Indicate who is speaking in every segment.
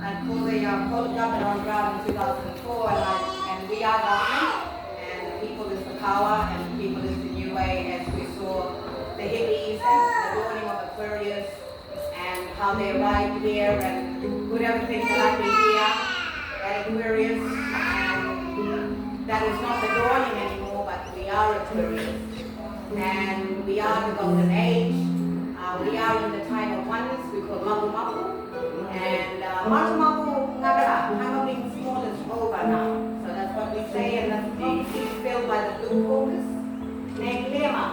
Speaker 1: I called the government on ground in 2004, and we are government, and the people is the power, and the people is the new way, as we saw the hippies and the dawning of Aquarius, and how they arrived here and put everything like we here at Aquarius, and that is not the dawning anymore, but we are Aquarius, and we are the golden age. We are in the time of oneness. We call Maaboo, and Maaboo Having small is over now. So that's what we say, and that's prophecy filled by the blue focus named Lema.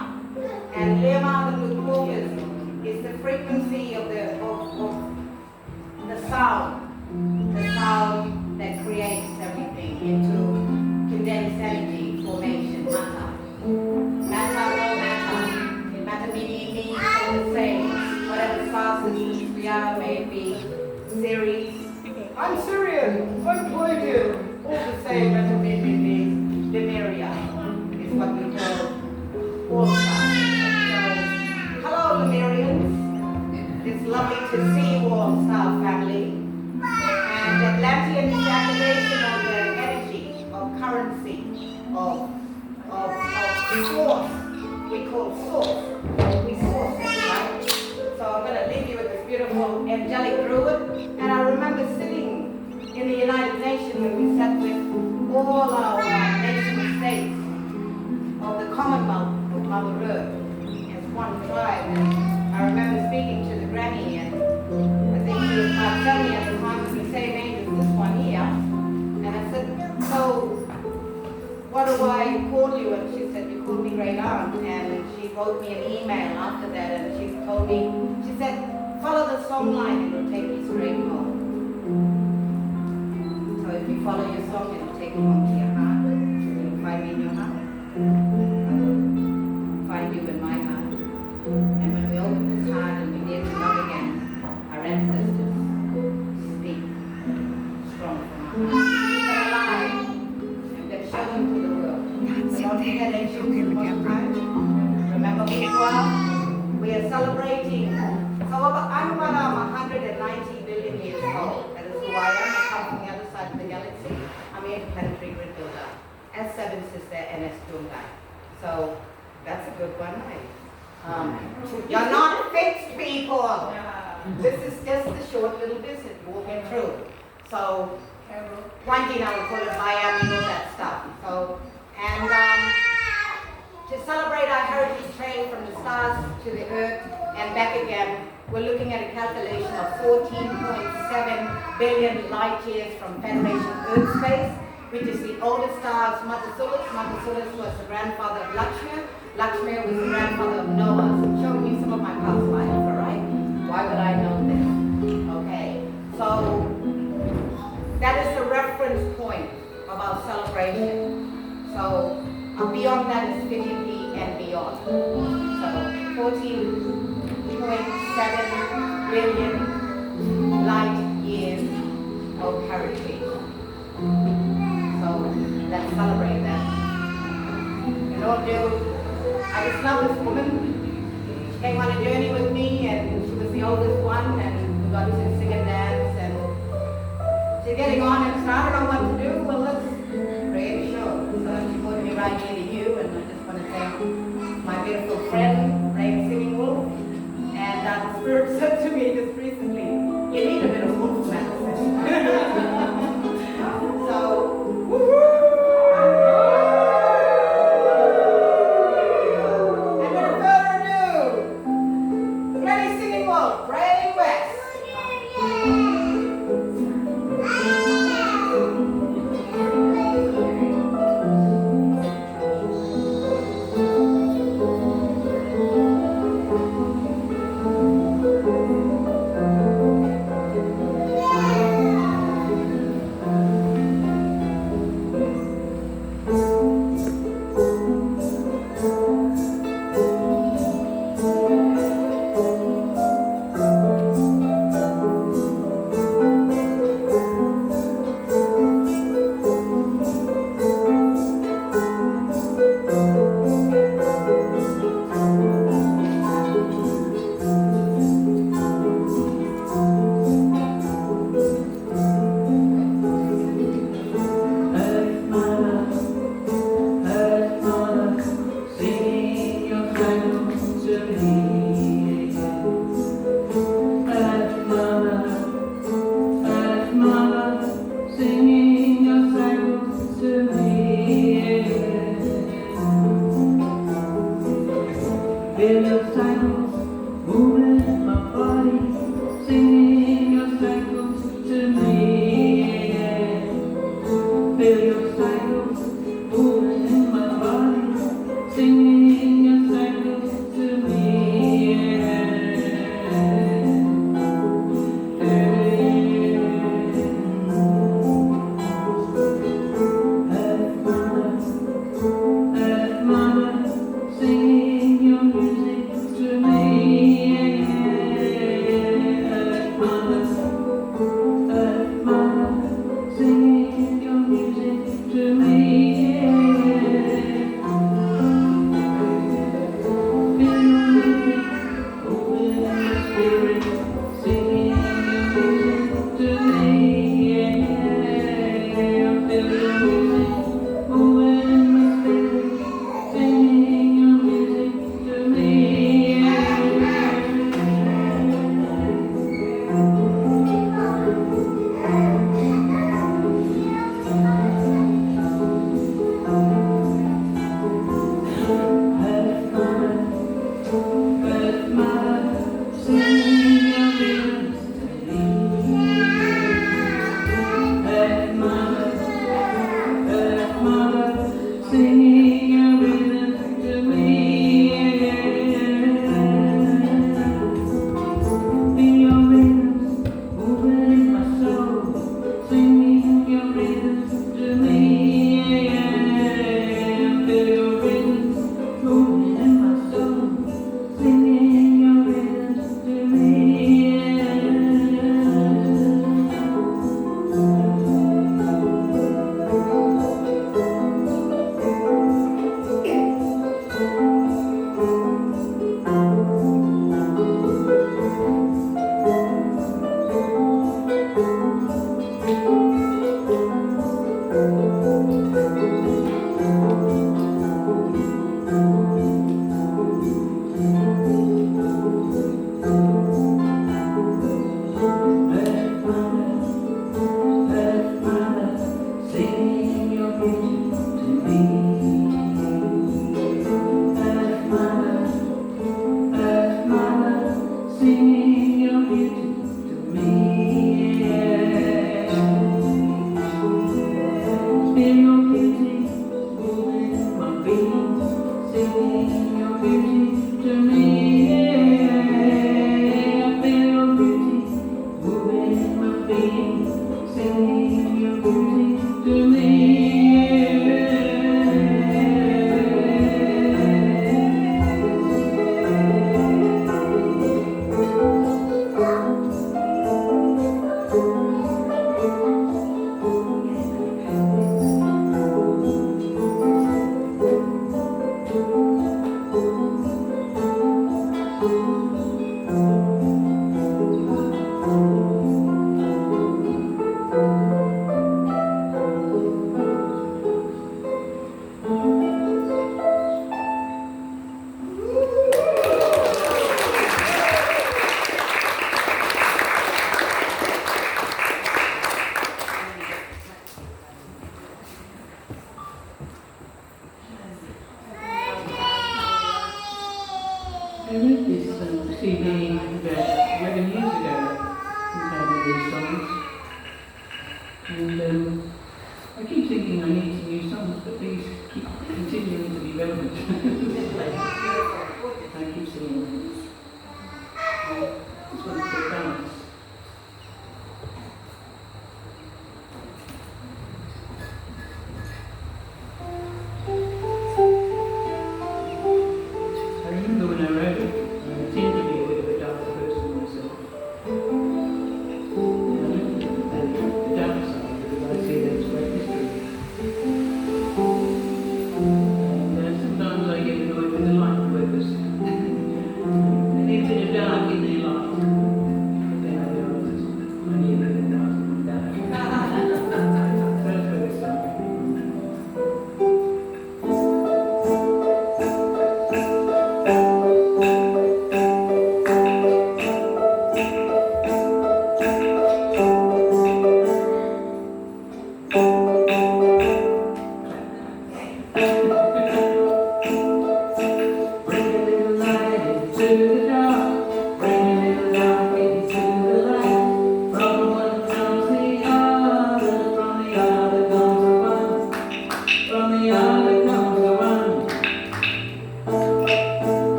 Speaker 1: And Lema, the blue focus, is the frequency of the sound that creates everything into condensed energy formation, matter. Matter, no matter. Matter meaning all the same. Whatever star systems we are, maybe series. I'm Syrian, I'm Palladian. All the same, matter meaning the Meerijal is what we call all stars. So, hello Lemurians. It's lovely to see you all, star family. And Atlantean is the activation of the energy, of currency, of source. We call source. We source it, right? So I'm going to leave you with this beautiful angelic druid. And I remember sitting in the United Nations when we sat with all our nation states of the Commonwealth of Mother Earth as one tribe. And I remember speaking to the granny, and I think she was about 70 at the time, with the same age as this one here. And I said, so what do I call you? And she said, you call me Great Aunt. And she wrote me an email after that, and she told me, she said, follow the song line, it'll take you straight home. So if you follow your song, it'll take you home to your heart. You'll find me in your heart. I will find you in my heart. And when we open this heart and we dare to love again, our ancestors speak strong from our heart. Keep them alive. Show them to the world. So don't forget remember we are celebrating. So I'm about 190 billion years old. That is who I am. I come from the other side of the galaxy. I'm a planetary grid builder. S7 sister and S2 guy. So that's a good one, right? You're not fixed, people. This is just a short little visit. We'll get through. So one thing I would call it Miami, all that stuff. So, and to celebrate our heritage train from the stars to the earth and back again, we're looking at a calculation of 14.7 billion light years from Federation Earth space, which is the oldest star of Mother Solus. Mother Solus was the grandfather of Lakshmi. Lakshmi was the grandfather of Noah. So I'm showing you some of my past lives, all right? Why would I know this? Okay, so that is the reference point of our celebration. So beyond that is infinity and beyond. So 14.7 billion light years of heritage. So let's celebrate that. And all due, I just love this woman. She came on a journey with me, and she was the oldest one, and we got to sing and dance, and she's getting on, and so I don't know what to do. Well, let's create a show. So she put me right here to you, and I just want to thank my beautiful friend, Raine Singing Wolf. And the Spirit said to me just recently, you need a bit of wolf medicine. So, woo-hoo! And without further ado, the Ready Singing Wolf, Raine West.
Speaker 2: Amen.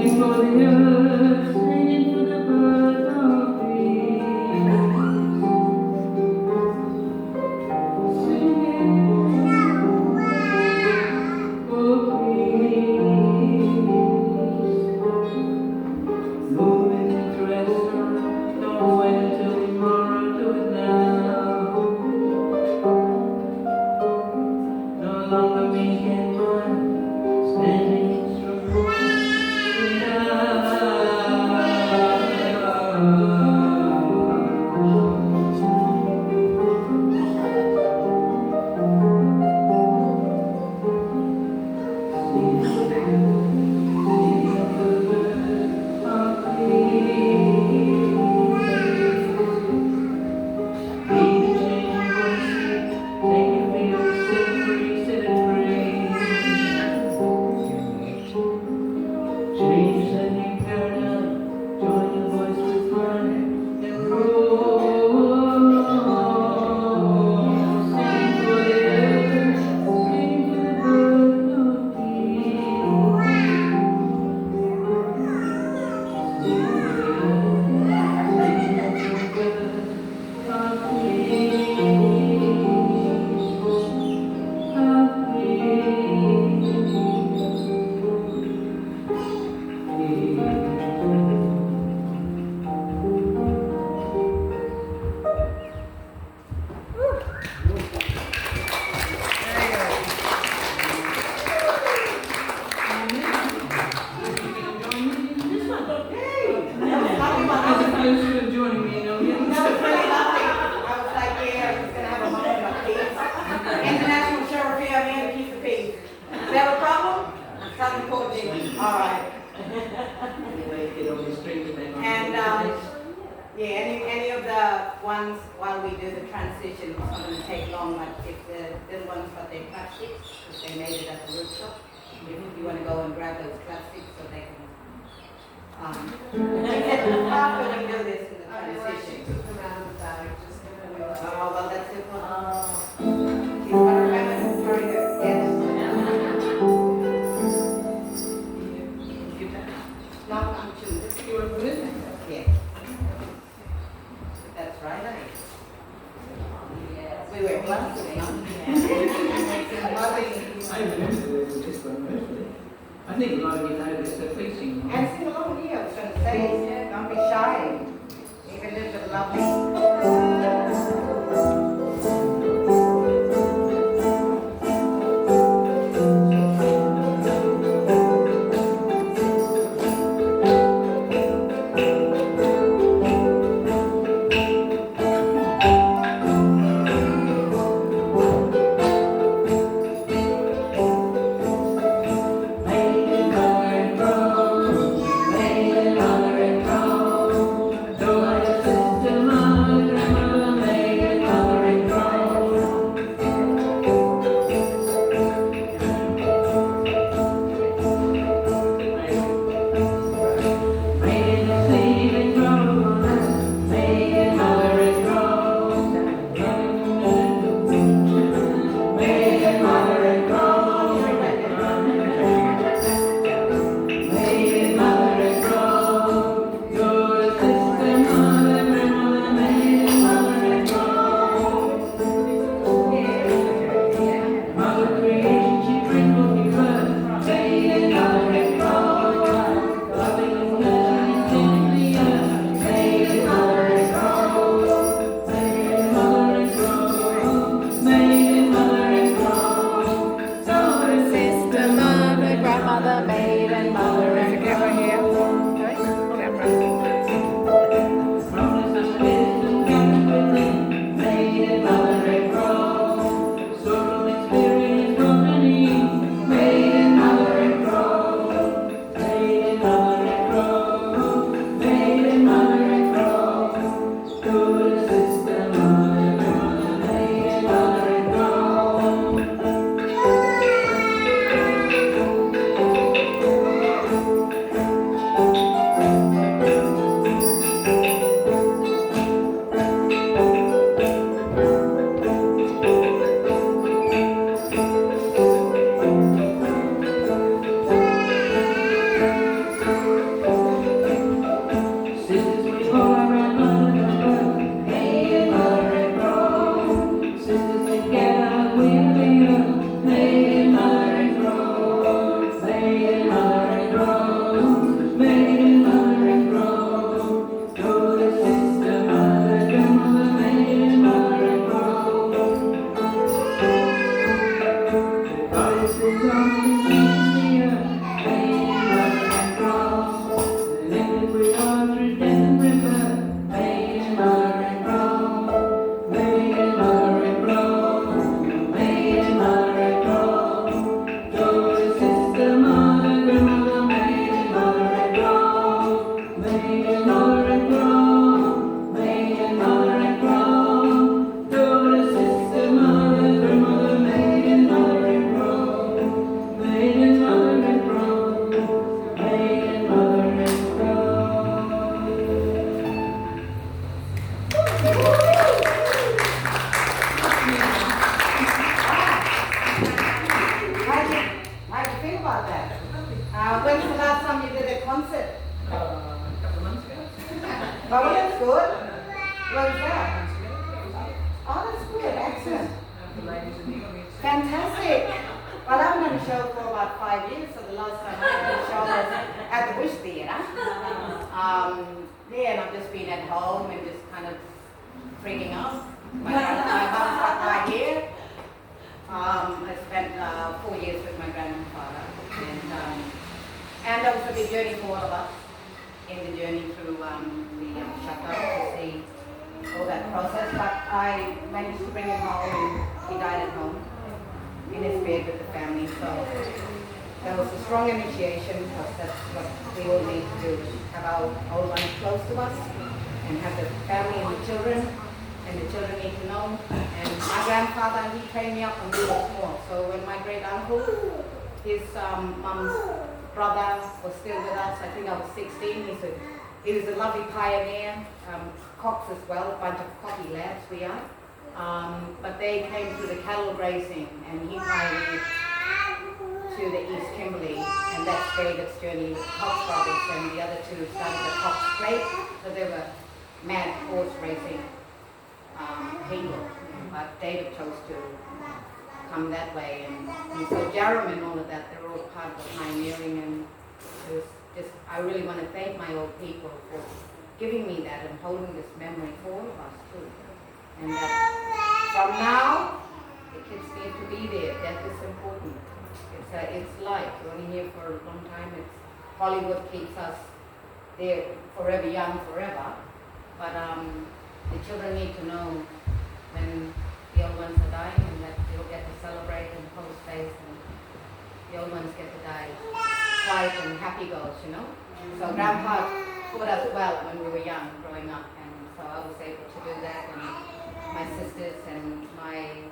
Speaker 1: She's gonna remember
Speaker 2: I think a lot of you noticed the preaching.
Speaker 1: And sing along with you, I was going to say, don't be shy. Even if it's lovely. He was a lovely pioneer, Cox as well, a bunch of cocky lads we are. But they came to the cattle grazing and he pioneered to the East Kimberley, and that's David's journey with Cox brothers, and the other two started the Cox Plate, so they were mad horse racing people. But David chose to come that way. And so Jarum and all of that, they're all part of the pioneering, and it was just, I really want to thank my old people for giving me that and holding this memory for all of us too. And that from now, the kids need to be there. Death is important. It's life. We're only here for a long time. Hollywood keeps us there forever young, forever. But the children need to know when the old ones are dying, and that they'll get to celebrate and hold space, and the old ones get to die quiet and happy goes, you know. So Grandpa taught us well when we were young, growing up, and so I was able to do that. And my sisters and my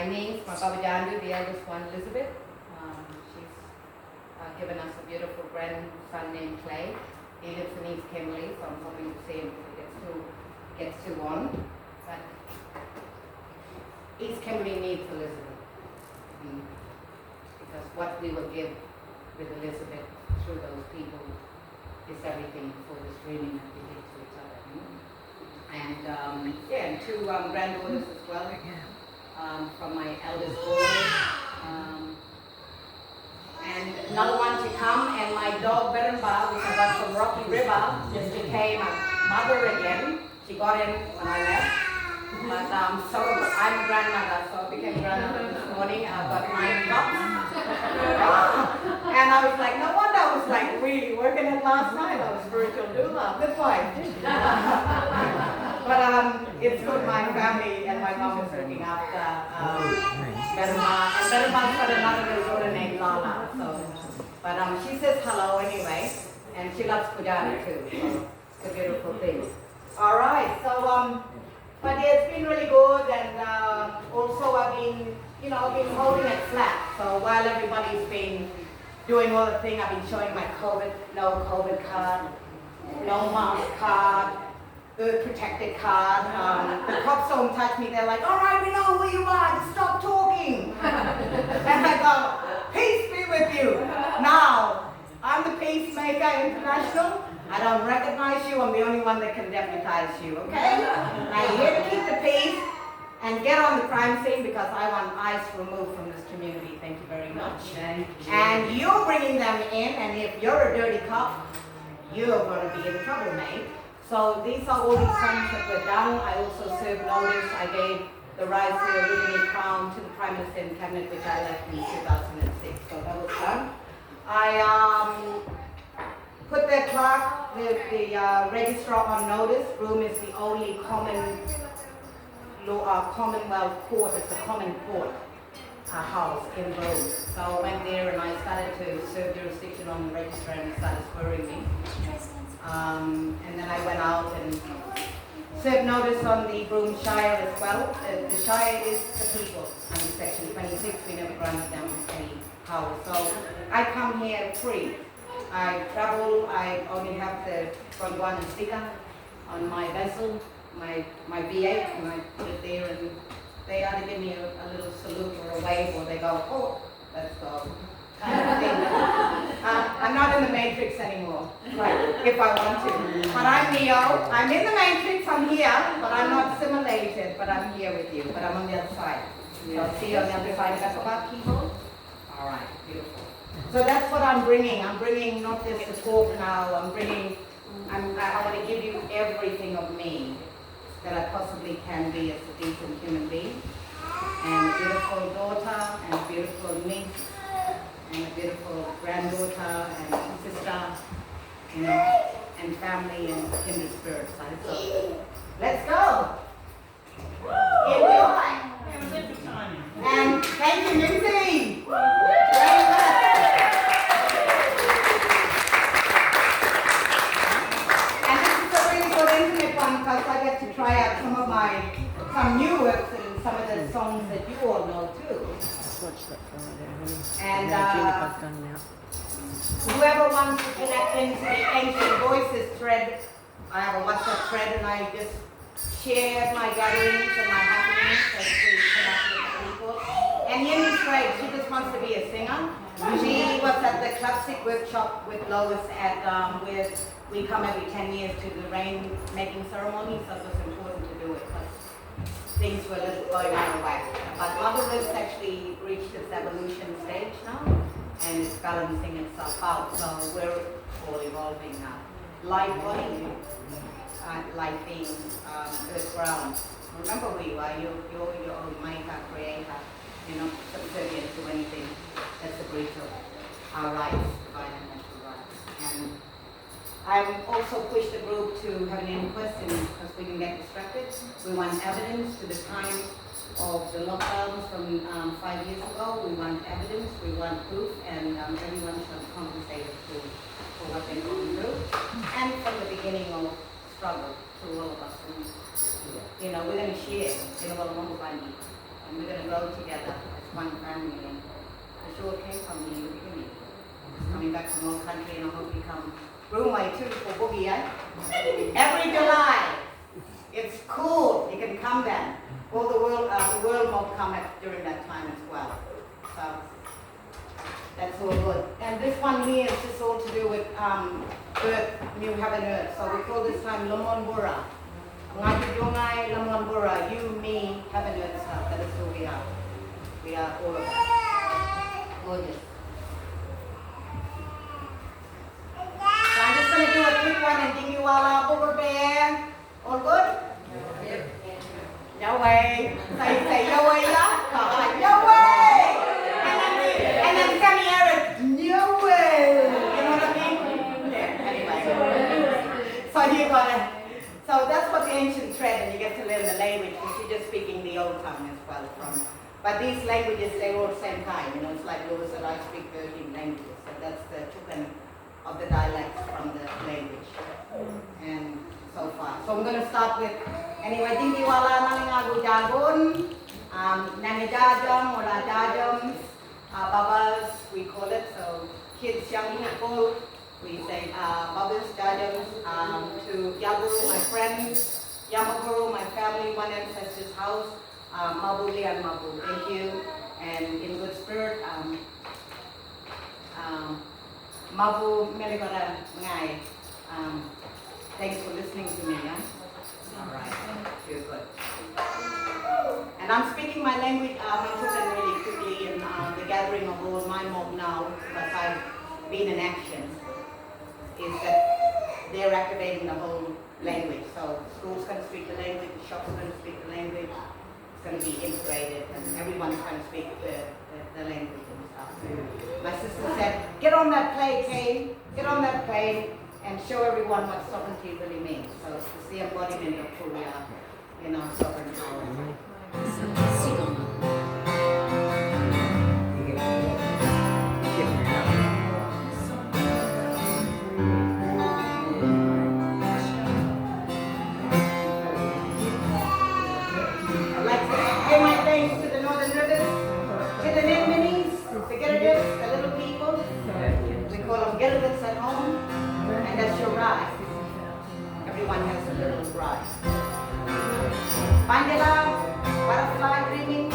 Speaker 1: niece, my Baba Jandu, the eldest one, Elizabeth, she's given us a beautiful grandson named Clay. He lives in East Kimberley, so I'm hoping to see him if he gets too on. But East Kimberley needs Elizabeth, because what we will give with Elizabeth through those people is everything for this dreaming that we give to each other. And and two granddaughters as well, from my eldest boy. And another one to come, and my dog Burra, which I got from Rocky River, just became a mother again. She got in when I left. But so I'm a grandmother, so I became grandmother this morning. I've got 9 pups. And I was like, no wonder I was like really working it last night. I was spiritual doula. Good point. But it's good my family and my mom is looking after Meerijal. And Meerijal got another little daughter named Lala. So, but she says hello anyway, and she loves KOOJARRA too. So it's a beautiful thing. All right, so but yeah, it's been really good, and also I've been holding it flat. So while everybody's been doing all the thing, I've been showing my no COVID card, no mask card, the protected card. The cops don't touch me. They're like, all right, we know who you are. Just stop talking. And I go, peace be with you. Now, I'm the Peacemaker International. I don't recognize you. I'm the only one that can deputize you, okay? Now you're here to keep the peace and get on the crime scene, because I want ICE removed from this community. Thank you very much.
Speaker 2: Thank you.
Speaker 1: And you're bringing them in, and if you're a dirty cop, you're going to be in trouble, mate. So these are all these things that were done. I also served notice. I gave the Rise to the Illuminate Crown to the Prime Minister in Cabinet, which I left in 2006. So that was done. I put the clerk, the registrar on notice. Broome is the only Commonwealth court. It's a common court house in Broome. So I went there and I started to serve jurisdiction on the registrar, and he started swearing me. And then I went out and served notice on the Broome Shire as well. The Shire is the people under Section 26. We never granted them any power. So I come here free. I travel. I only have the Gondwanaland sticker on my vessel, my V8, and I put it there, and they either give me a little salute or a wave, or they go, oh, let's go. I'm not in the Matrix anymore, right, if I want to. But I'm Neo. I'm in the Matrix, I'm here, but I'm not simulated, but I'm here with you. But I'm on the other side. So I'll see you on the other side. That's about keyboard? All right, beautiful. So that's what I'm bringing. I'm bringing not just the talk now. I want to give you everything of me that I possibly can be as a decent human being. And a beautiful daughter, and a beautiful niece, and a beautiful granddaughter, and sister, and family, and kindred spirits. So let's go. Enjoy. And thank you, Jingki. Raine West. And this is a really good intimate one, because I get to try out some new works and some of the songs that you all know too. And whoever wants to connect into the Ancient Voices thread, I have a WhatsApp thread, and I just share my gatherings and my happenings as we connect with people. And Yindi's great. She just wants to be a singer. She was at the classic workshop with Lois we come every 10 years to the rain making ceremony, so it was important to do it. things were a little going out of whack. But Mother Earth actually reached its evolution stage now, and it's balancing itself out. So we're all evolving now. Life body, life being earth ground. Remember we were you're your own Micah creator. You're not subservient to anything that's a breach of our rights, divine and natural rights. And I've also pushed the group to have an inquest because we can get distracted. We want evidence to the time of the lockdowns from 5 years ago. We want evidence, we want proof, and everyone should be compensated for what they've gone through. And from the beginning of struggle to all of us. And, you know, we're going to share, and we're going to go together as one family. And for sure it came from me in the beginning. Coming back from all country, and I hope you come. Room way too for boogie, eh? Every July. It's cool. You can come then. All the world will come during that time as well. So that's all good. And this one here is just all to do with Earth, New Heaven, Earth. So we call this time Lamon Burra. Lamon Burra. You, me, Heaven, Earth stuff. That is who we are. We are all of us. Gorgeous. So I'm just going to do a quick one and give you all over there. All good? Yep. No way. So you say, no way, yeah? No way! And then semi-arid, no way! You know what I mean? Yeah, anyway. So you gotta, so that's what the ancient thread, and you get to learn the language, which you're just speaking the old tongue as well from. But these languages, they're all the same time. You know, it's like Lewis said, I speak 13 languages. So that's the token of the dialects from the language. And so far. So I'm going to start with, anyway, Jingki wala nalingagu jagun, nanijajam, wala jajam, babas, we call it. So kids, young people, we say babas, jajams, to Yaguru, my friends, Yamakuru, my family, One Ancestor's house, Maaboo and Maaboo. Thank you. And in good spirit, Maaboo Meerijal Ngai. Thanks for listening to me. Yeah? All right. Feel good. And I'm speaking my language, my children really quickly in the gathering of all my mob now, because I've been in action, is that they're activating the whole language. So school's going to speak the language, the shop's going to speak the language. It's going to be integrated, and everyone's going to speak the language and stuff. My sister said, get on that plane, Kay. Get on that plane and show everyone what sovereignty really means. So it's the embodiment of who we are, you know, sovereign power. I'd like to pay my thanks to the Northern Rivers, to the Niminis, the Gerrits, the little people. We call them Gerrits at home. And that's your ride. Everyone has a little ride. Bandela, butterfly dreaming,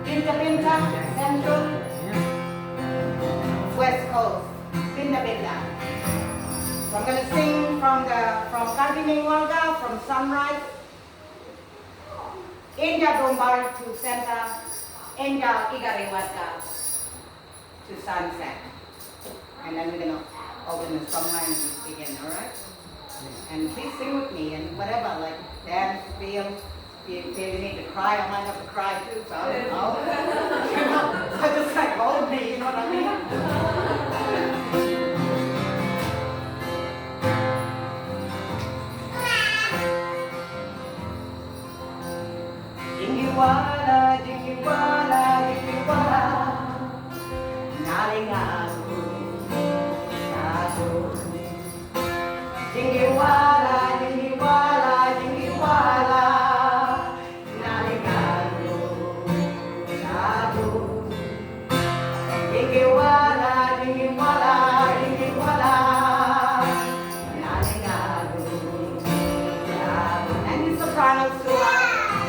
Speaker 1: Pinta Pinta, Central, West Coast, Pinta Pinta. So I'm going to sing from Cartna, from sunrise, India Dombar to center, India Igarewata to sunset. And then we're going to open the song line and begin, alright? And please sing with me and whatever, like dance, feel. If you need to cry, I might have to cry too, so I don't know. You know, so just like hold me, you know what I mean? Jingkiwala, Jingkiwala, Jingkiwala, nalingagu. Jingkiwala, Jingkiwala, Jingkiwala, nalingagu, Maaboo. Jingkiwala, Jingkiwala, Jingkiwala, nalingagu, Maaboo. And the sopranos too.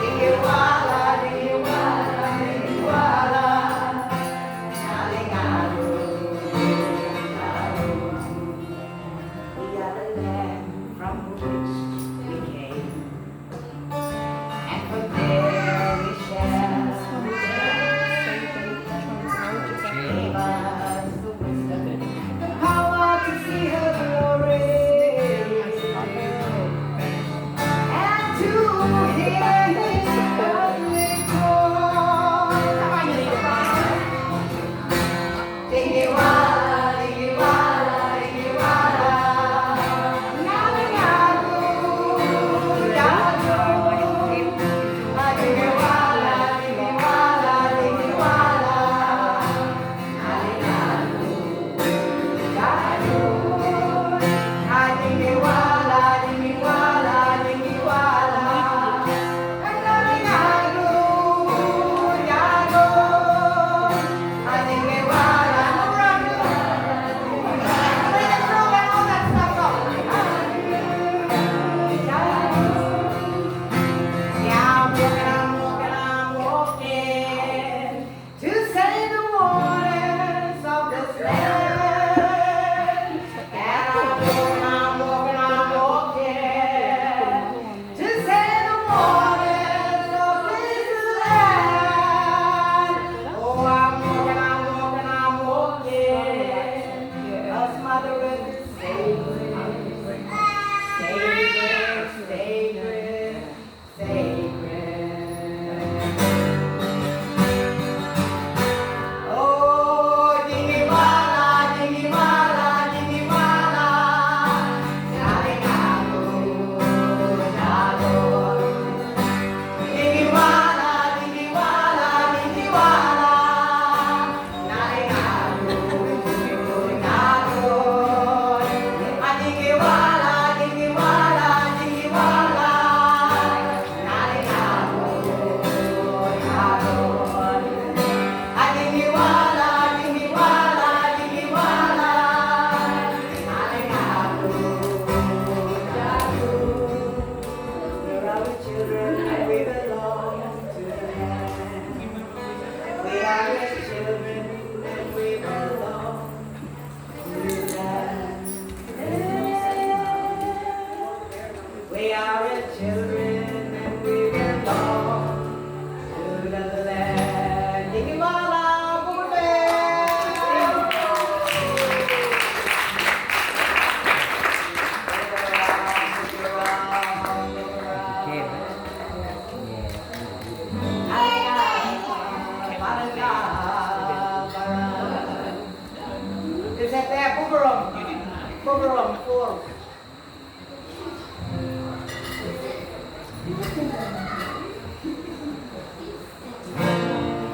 Speaker 1: Jingkiwala, Jingkiwala, Jingkiwala, nalingagu. Burum, Burum.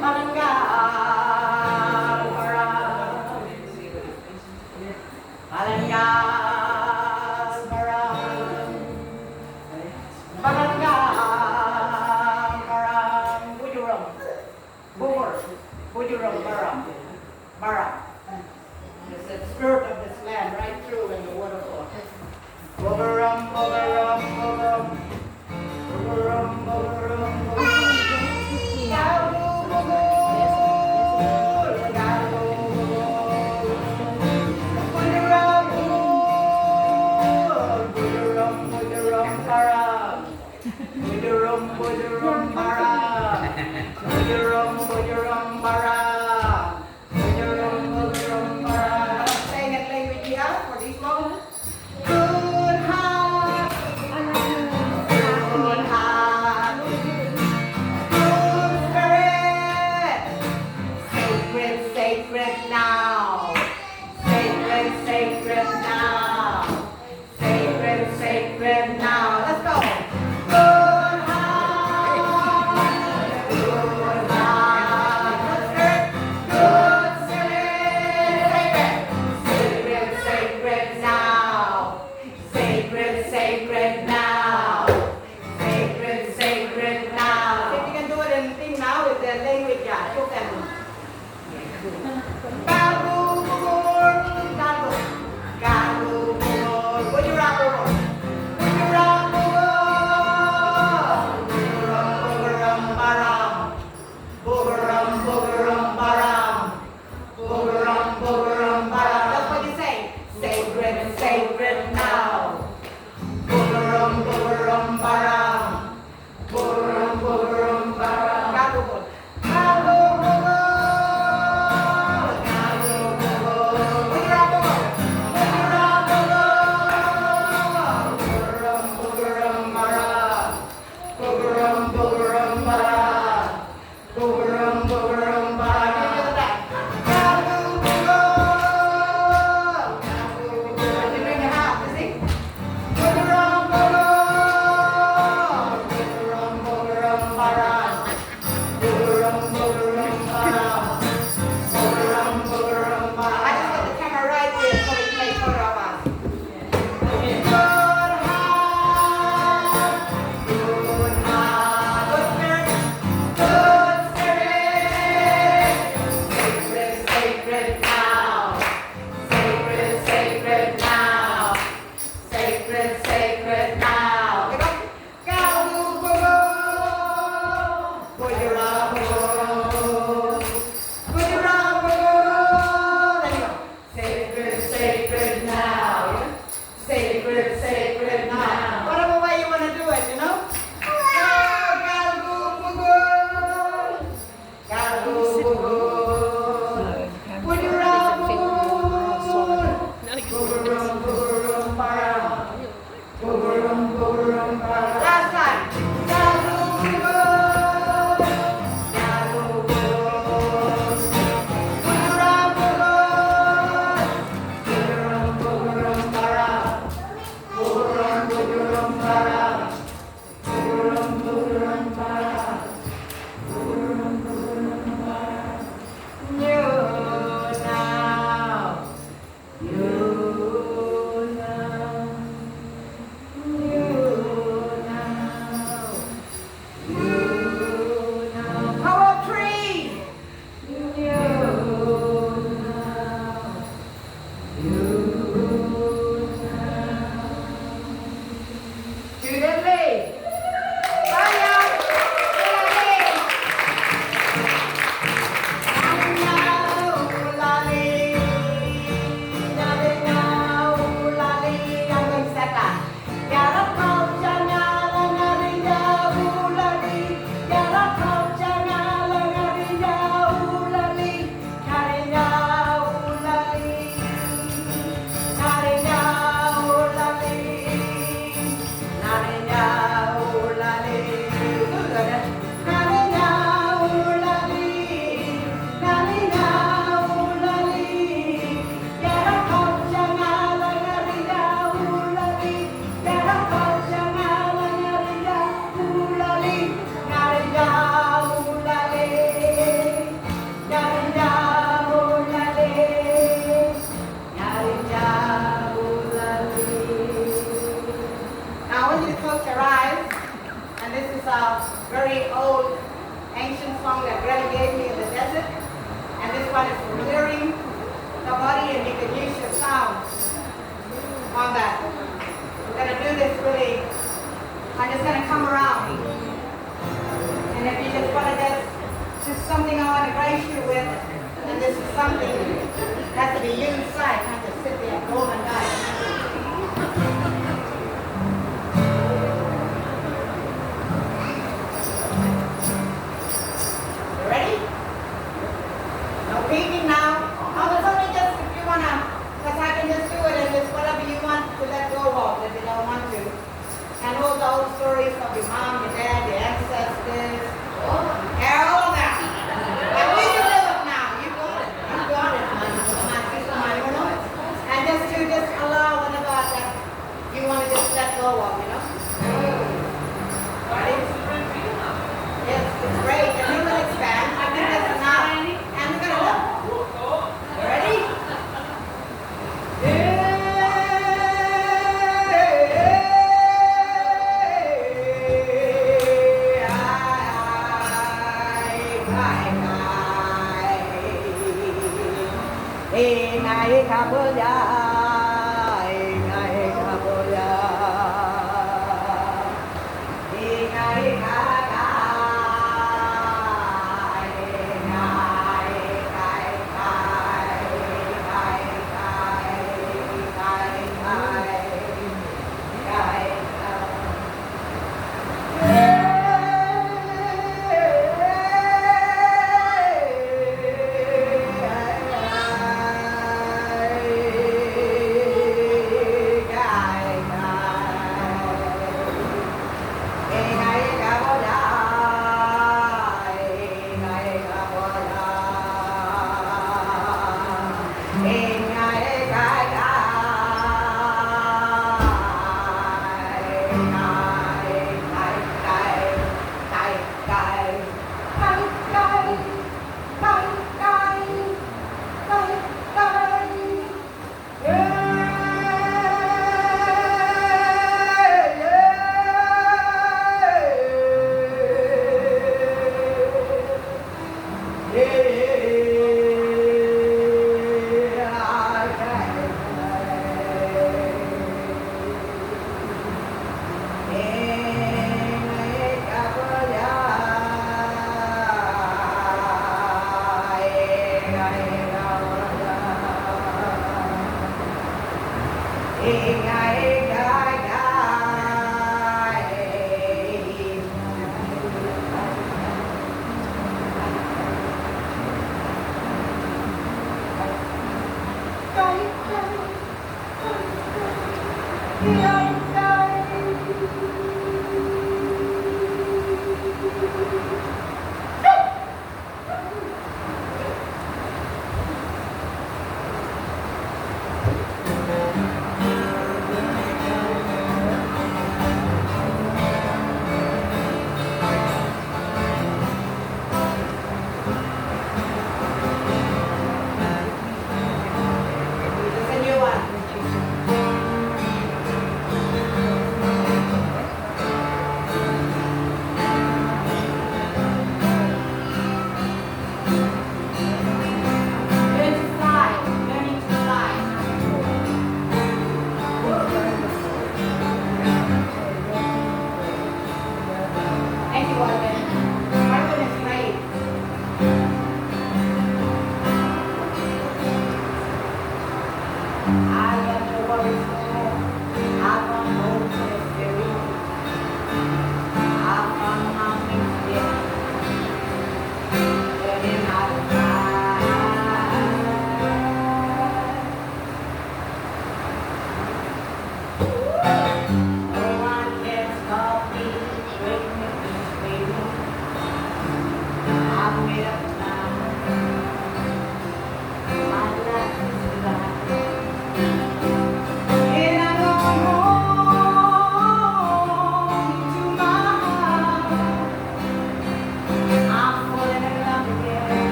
Speaker 1: Palanggang Burra. Palanggang Burra. Palanggang Burra. Bujurum. Bur. Bujurum Burra. Burra. It's the spirit of this land right through in the waterfall. Bujurum, Bujurum, Bujurum. Bujurum, Bujurum, Bujurum. Maaboo, Maaboo. Saying it language here for this moment. Good heart, good heart, clearing the body and you can use your sound on that. We're going to do this really. I'm just going to come around. And if you just want to just something I want to grace you with, and this is something that has to be used right, not to sit there and go and die. You ready? No peeking now. No, there's only just if you want to, because I can just do it and just whatever you want to let go of if you don't want to. And all the old stories of your mom, your dad, your ancestors, all of that. But we can do it now. You got it. You got it. My sister, my woman. And just to just allow whatever that you want to just let go of, you know? Right? Yes, it's great. And it will expand. I think that's enough. And we're going to look. Ready?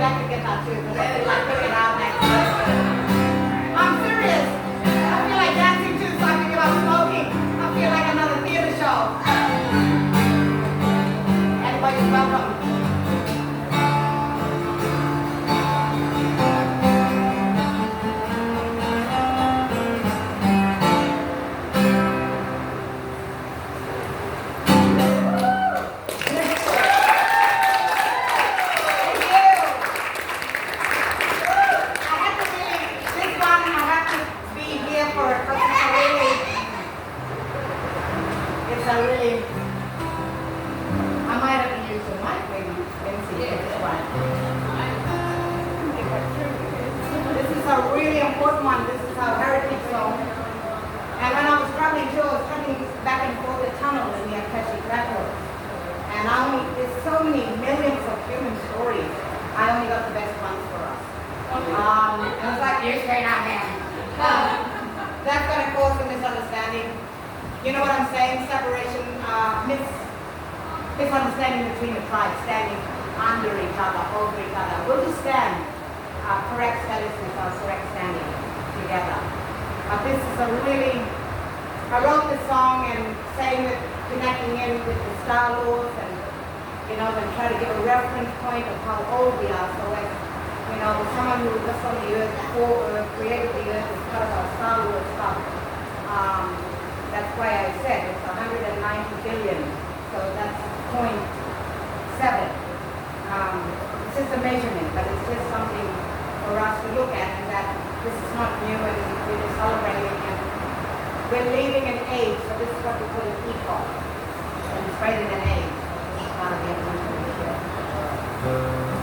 Speaker 1: I could get that too, because I feel like putting it out next week. I'm serious. I feel like dancing too, so I can give up smoking. I feel like another theater show. Everybody's welcome. Misunderstanding between the tribes, standing under each other, over each other. We'll just stand. Correct status is our correct standing together. This is a really, I wrote this song and saying that connecting in with the Star Lords and, and try to give a reference point of how old we are. So as, someone who was on the earth before Earth, created the earth as part of our Star Lord stuff. That's why I said it's 190 billion. So that's 0.7. It's just a measurement, but it's just something for us to look at, and that this is not new, and we're just celebrating, and we're leaving an age, so this is what we call an epoch, and it's greater than age. This is part of the evolution of the year.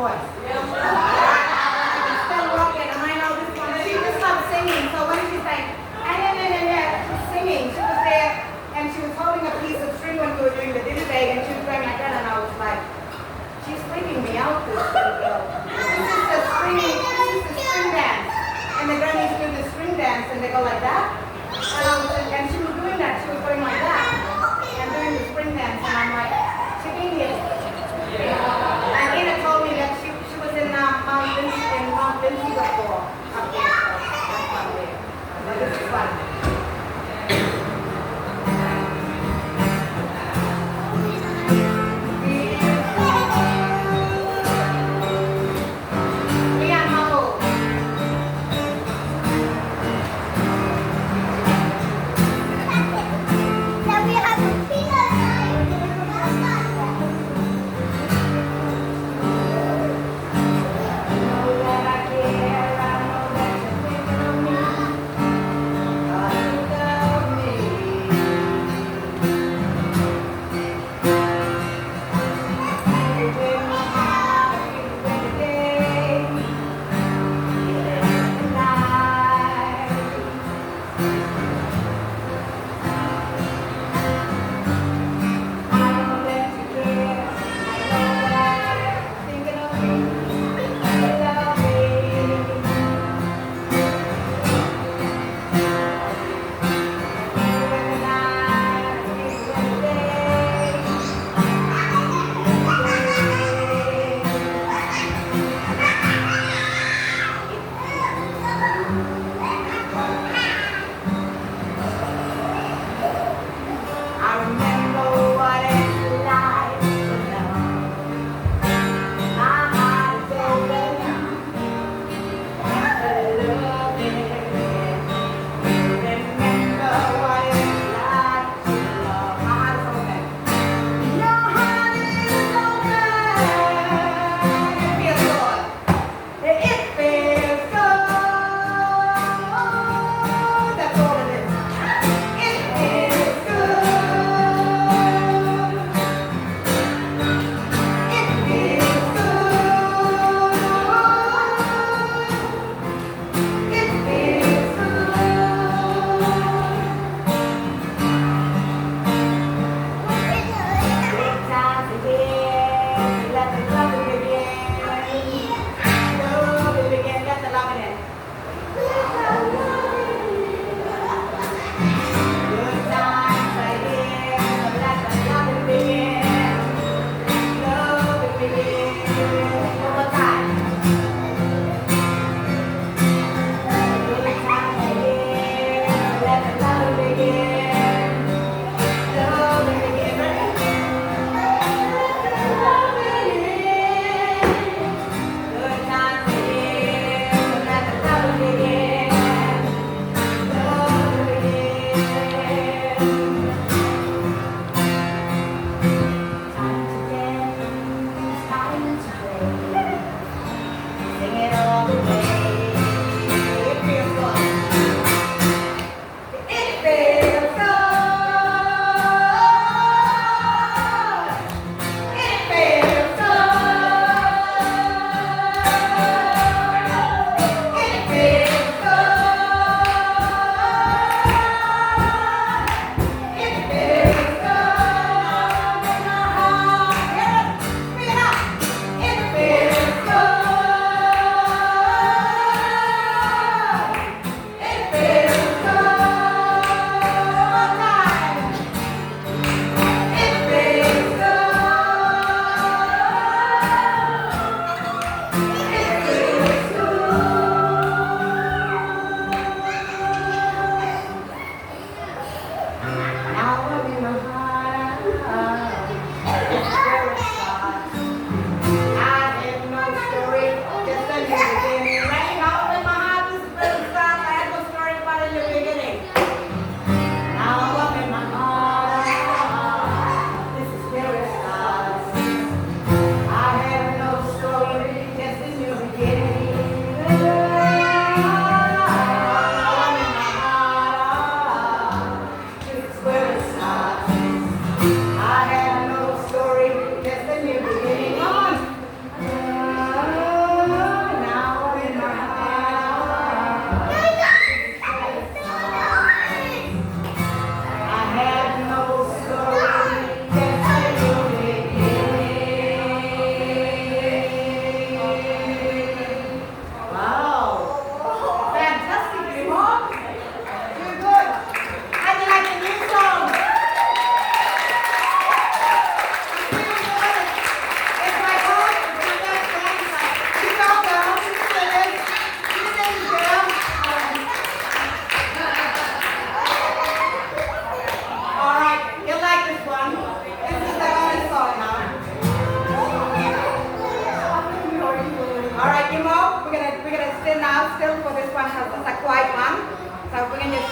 Speaker 1: voice. Still walking, and I know this one. She just stopped singing, so when she sang, she's singing. She was there, and she was holding a piece of string when we were doing the dinner date, and she was going like that, and I was like, she's freaking me out, this little girl. This is the string dance. And the grannies do the string dance, and they go like that. And she was doing that, she was going like that, and doing the spring dance, and I'm like, she's Indian. And Ina told me that she was in Mount Vinci before, up there, so that's why we're there. So this is fun.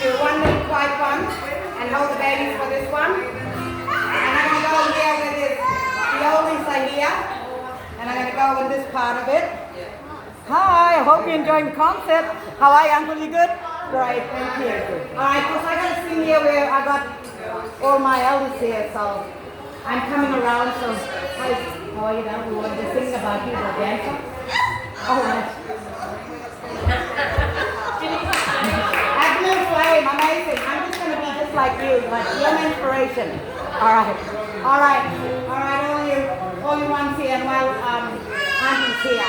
Speaker 1: do one little quiet one and hold the babies for this one. And I'm going to go here with this. The oldies are here. And I'm going to go with this part of it. Hi, I hope you're enjoying the concert. How are you? I'm really good? Great, thank you. Alright, because I got to sing here where I got all my elders here, so I'm coming around, so hi, how are you now? We want to sing about you, the dancer? Alright. Agnes Flame, amazing. I'm just going to be just like you, like your inspiration. Alright, alright, alright, all you ones here, and while Auntie's here.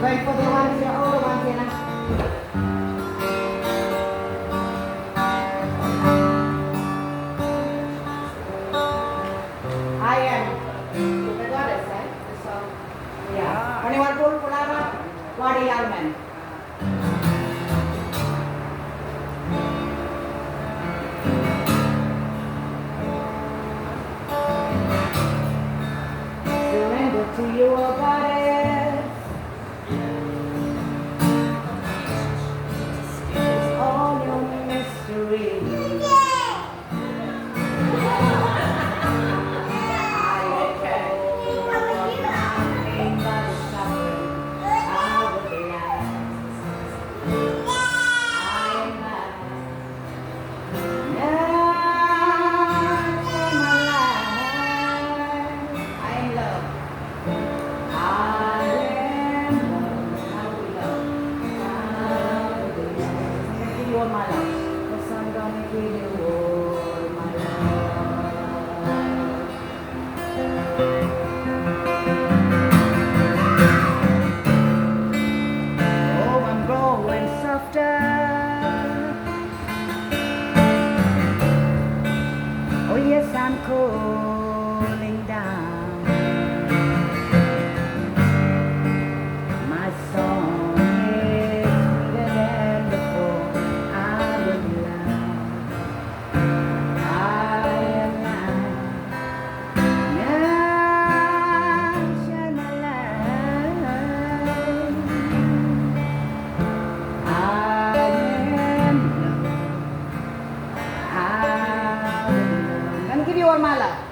Speaker 1: Wait for the ones here, all the ones here now. I am the goddess, right? So, yeah. Anyone pull Pulava? Wadi Alman. Surrender to your goddess. All your mysteries.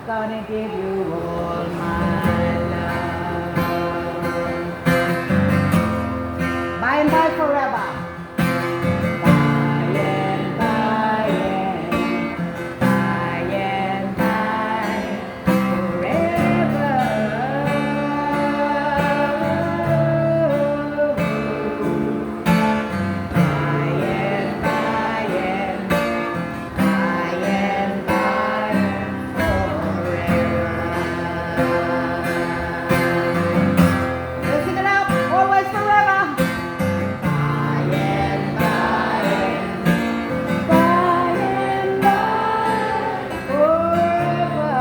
Speaker 1: Gonna give you all my love. By and by forever. By and by and by and by forever. By and by and by and by forever. Let's sing it out, always forever. By and by and by forever.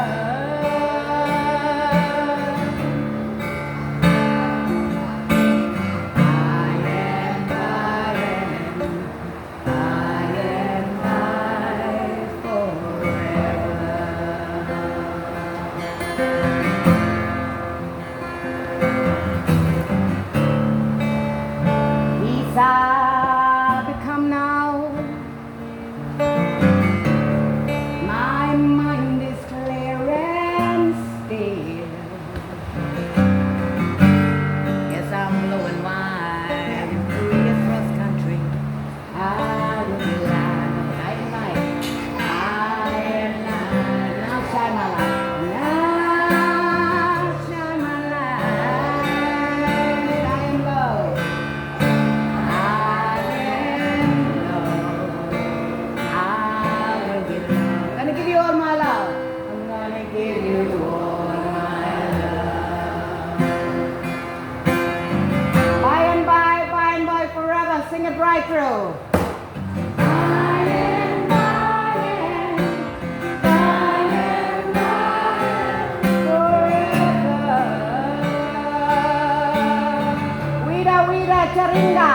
Speaker 1: By and by forever. Peace I become now. My mind is clear and still. Yes, I'm blowing wide through this cross country. I will be lying. I am lying. Now shine my light. Now shine my light. I am love. I am love. I will give love. I'm gonna give you all my love. I'm gonna give you all my love. By and by forever. Sing it right through. By and by forever. Wida wida charinga.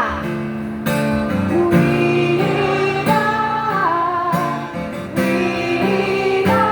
Speaker 1: Wida, wida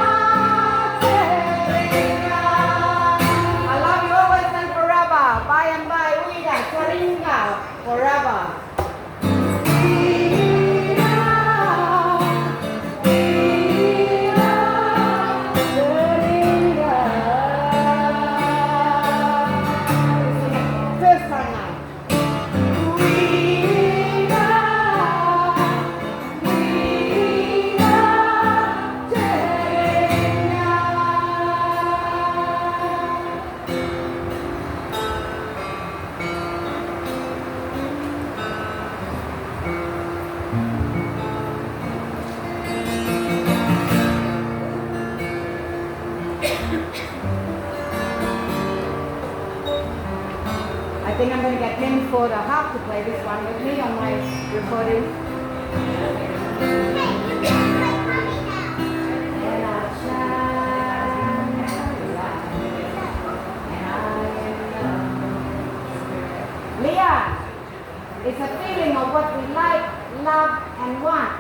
Speaker 1: I think I'm going to get him for the harp to play this one with me on my recording. And I shine a light, and I am loved. Leah, it's a feeling of what we like, love, and want.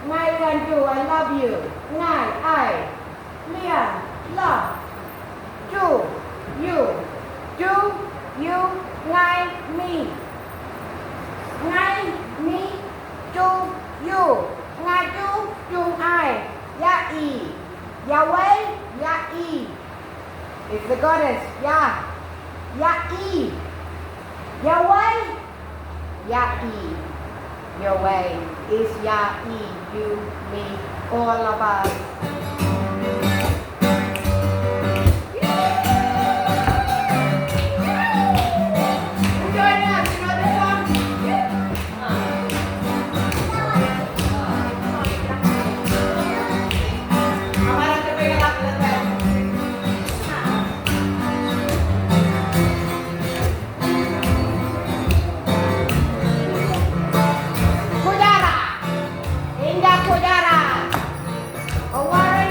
Speaker 1: Ngai and you, I love you. Ngai, I. Leah, love. Do, you. Do, you. Ngai, me. Ngai, me. Do, you. Ngai, do, chung, I. Ya, I. Yahweh, ya, I. It's the goddess, Ya. Ya, I. Yahweh, ya, I. Your way is Ya, I, you, me, all of us. KOOJARRA, Indah KOOJARRA, a warrior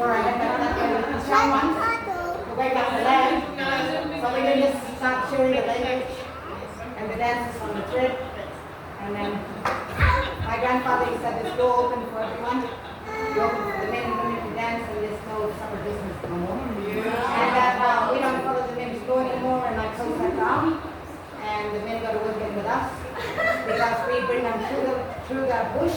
Speaker 1: before I had that young ones to wake up the land. So we can just start sharing the language and the dances on the trip. And then my grandfather, he said, this door open for everyone. You open for the men and women to dance, and there's no separate business no more. And that we don't follow the men's door anymore, and I close that down. And the men go to work in with us because we bring them through the bush,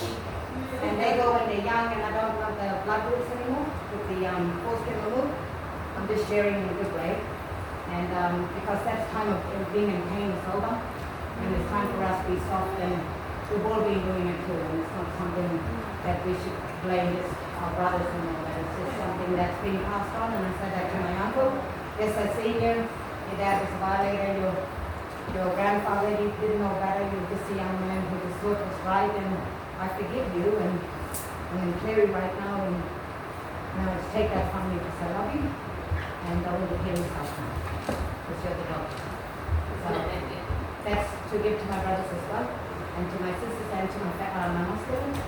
Speaker 1: and they go when they're young, and I don't want the blood groups anymore with the foreskin removed. I'm just sharing in a good way. And because that's time of being in pain is over, and it's time for us to be soft, and we've all been doing it too, and it's not something that we should blame just our brothers and all that. It's just something that's being passed on, and I said that to my uncle. Yes, I see you. Your dad was a violator. Your grandfather, you didn't know better. You were just a young man who just thought was right, and I forgive you, and I'm in Clary right now, and now let's take that from me because I love you, and I will heal yourself now. Because you're the doctor. So that's to give to my brothers as well, and to my sisters, and to my Muslims.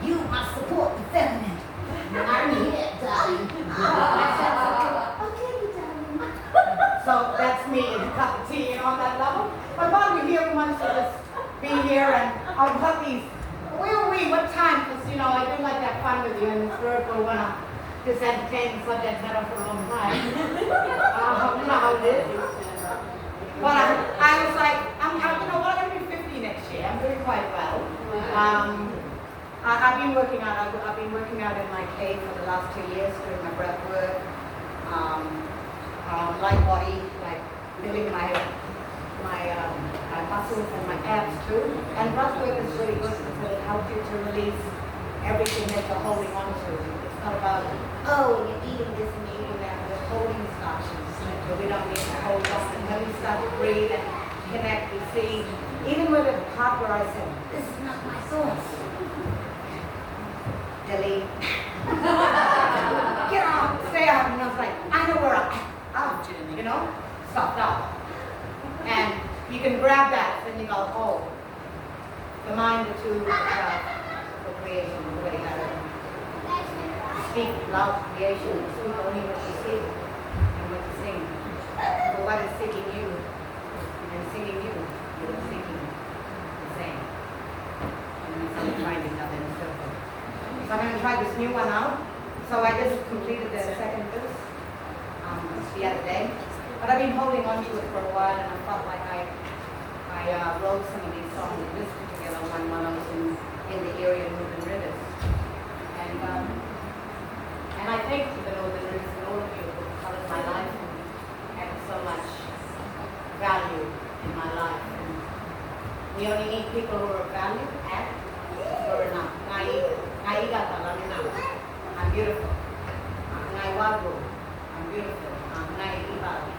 Speaker 1: You must support the feminine. I'm here, darling. Okay, darling. So that's me and a cup of tea and on that level. But while we're here, we want to just be here, and our puppies. Where are we? What time? Because, you know, I do like that fun with you, and it's good for when I just entertain the subject matter for a long time. You know how it is. But I was like, you know what, I'm going to be 50 next year. I'm doing quite well. I've been working out in my cave for the last 2 years, doing my breath work, light body, like building my muscles and my abs too. And breath work is really good because it helps you to release everything that you're holding on to. It's not about, oh, you're eating this and you're eating that. We're holding starches. So we don't need to hold on. And when we start to breathe and connect, we see, even with the part where I said, this is not my source. Delete. Get out, stay out. And I was like, I know where I'm out, you know? Stopped out. And you can grab that, then you go, oh, the mind, the two, the creation, the way that speak loud creation, speak only what you see and what you sing. So what is seeking you and singing you, you're seeking the same. And so we find each other in a circle. So I'm going to try this new one out. So I just completed the second verse the other day. But I've been holding on to it for a while, and I felt like I wrote some of these songs and listened together when I was in the area of Northern Rivers. And I thank you, the Northern Rivers, and all of you who colored my life and added so much value in my life. And we only need people who are of value, add, or enough. I'm beautiful. Maaboo, I'm beautiful. I'm enough.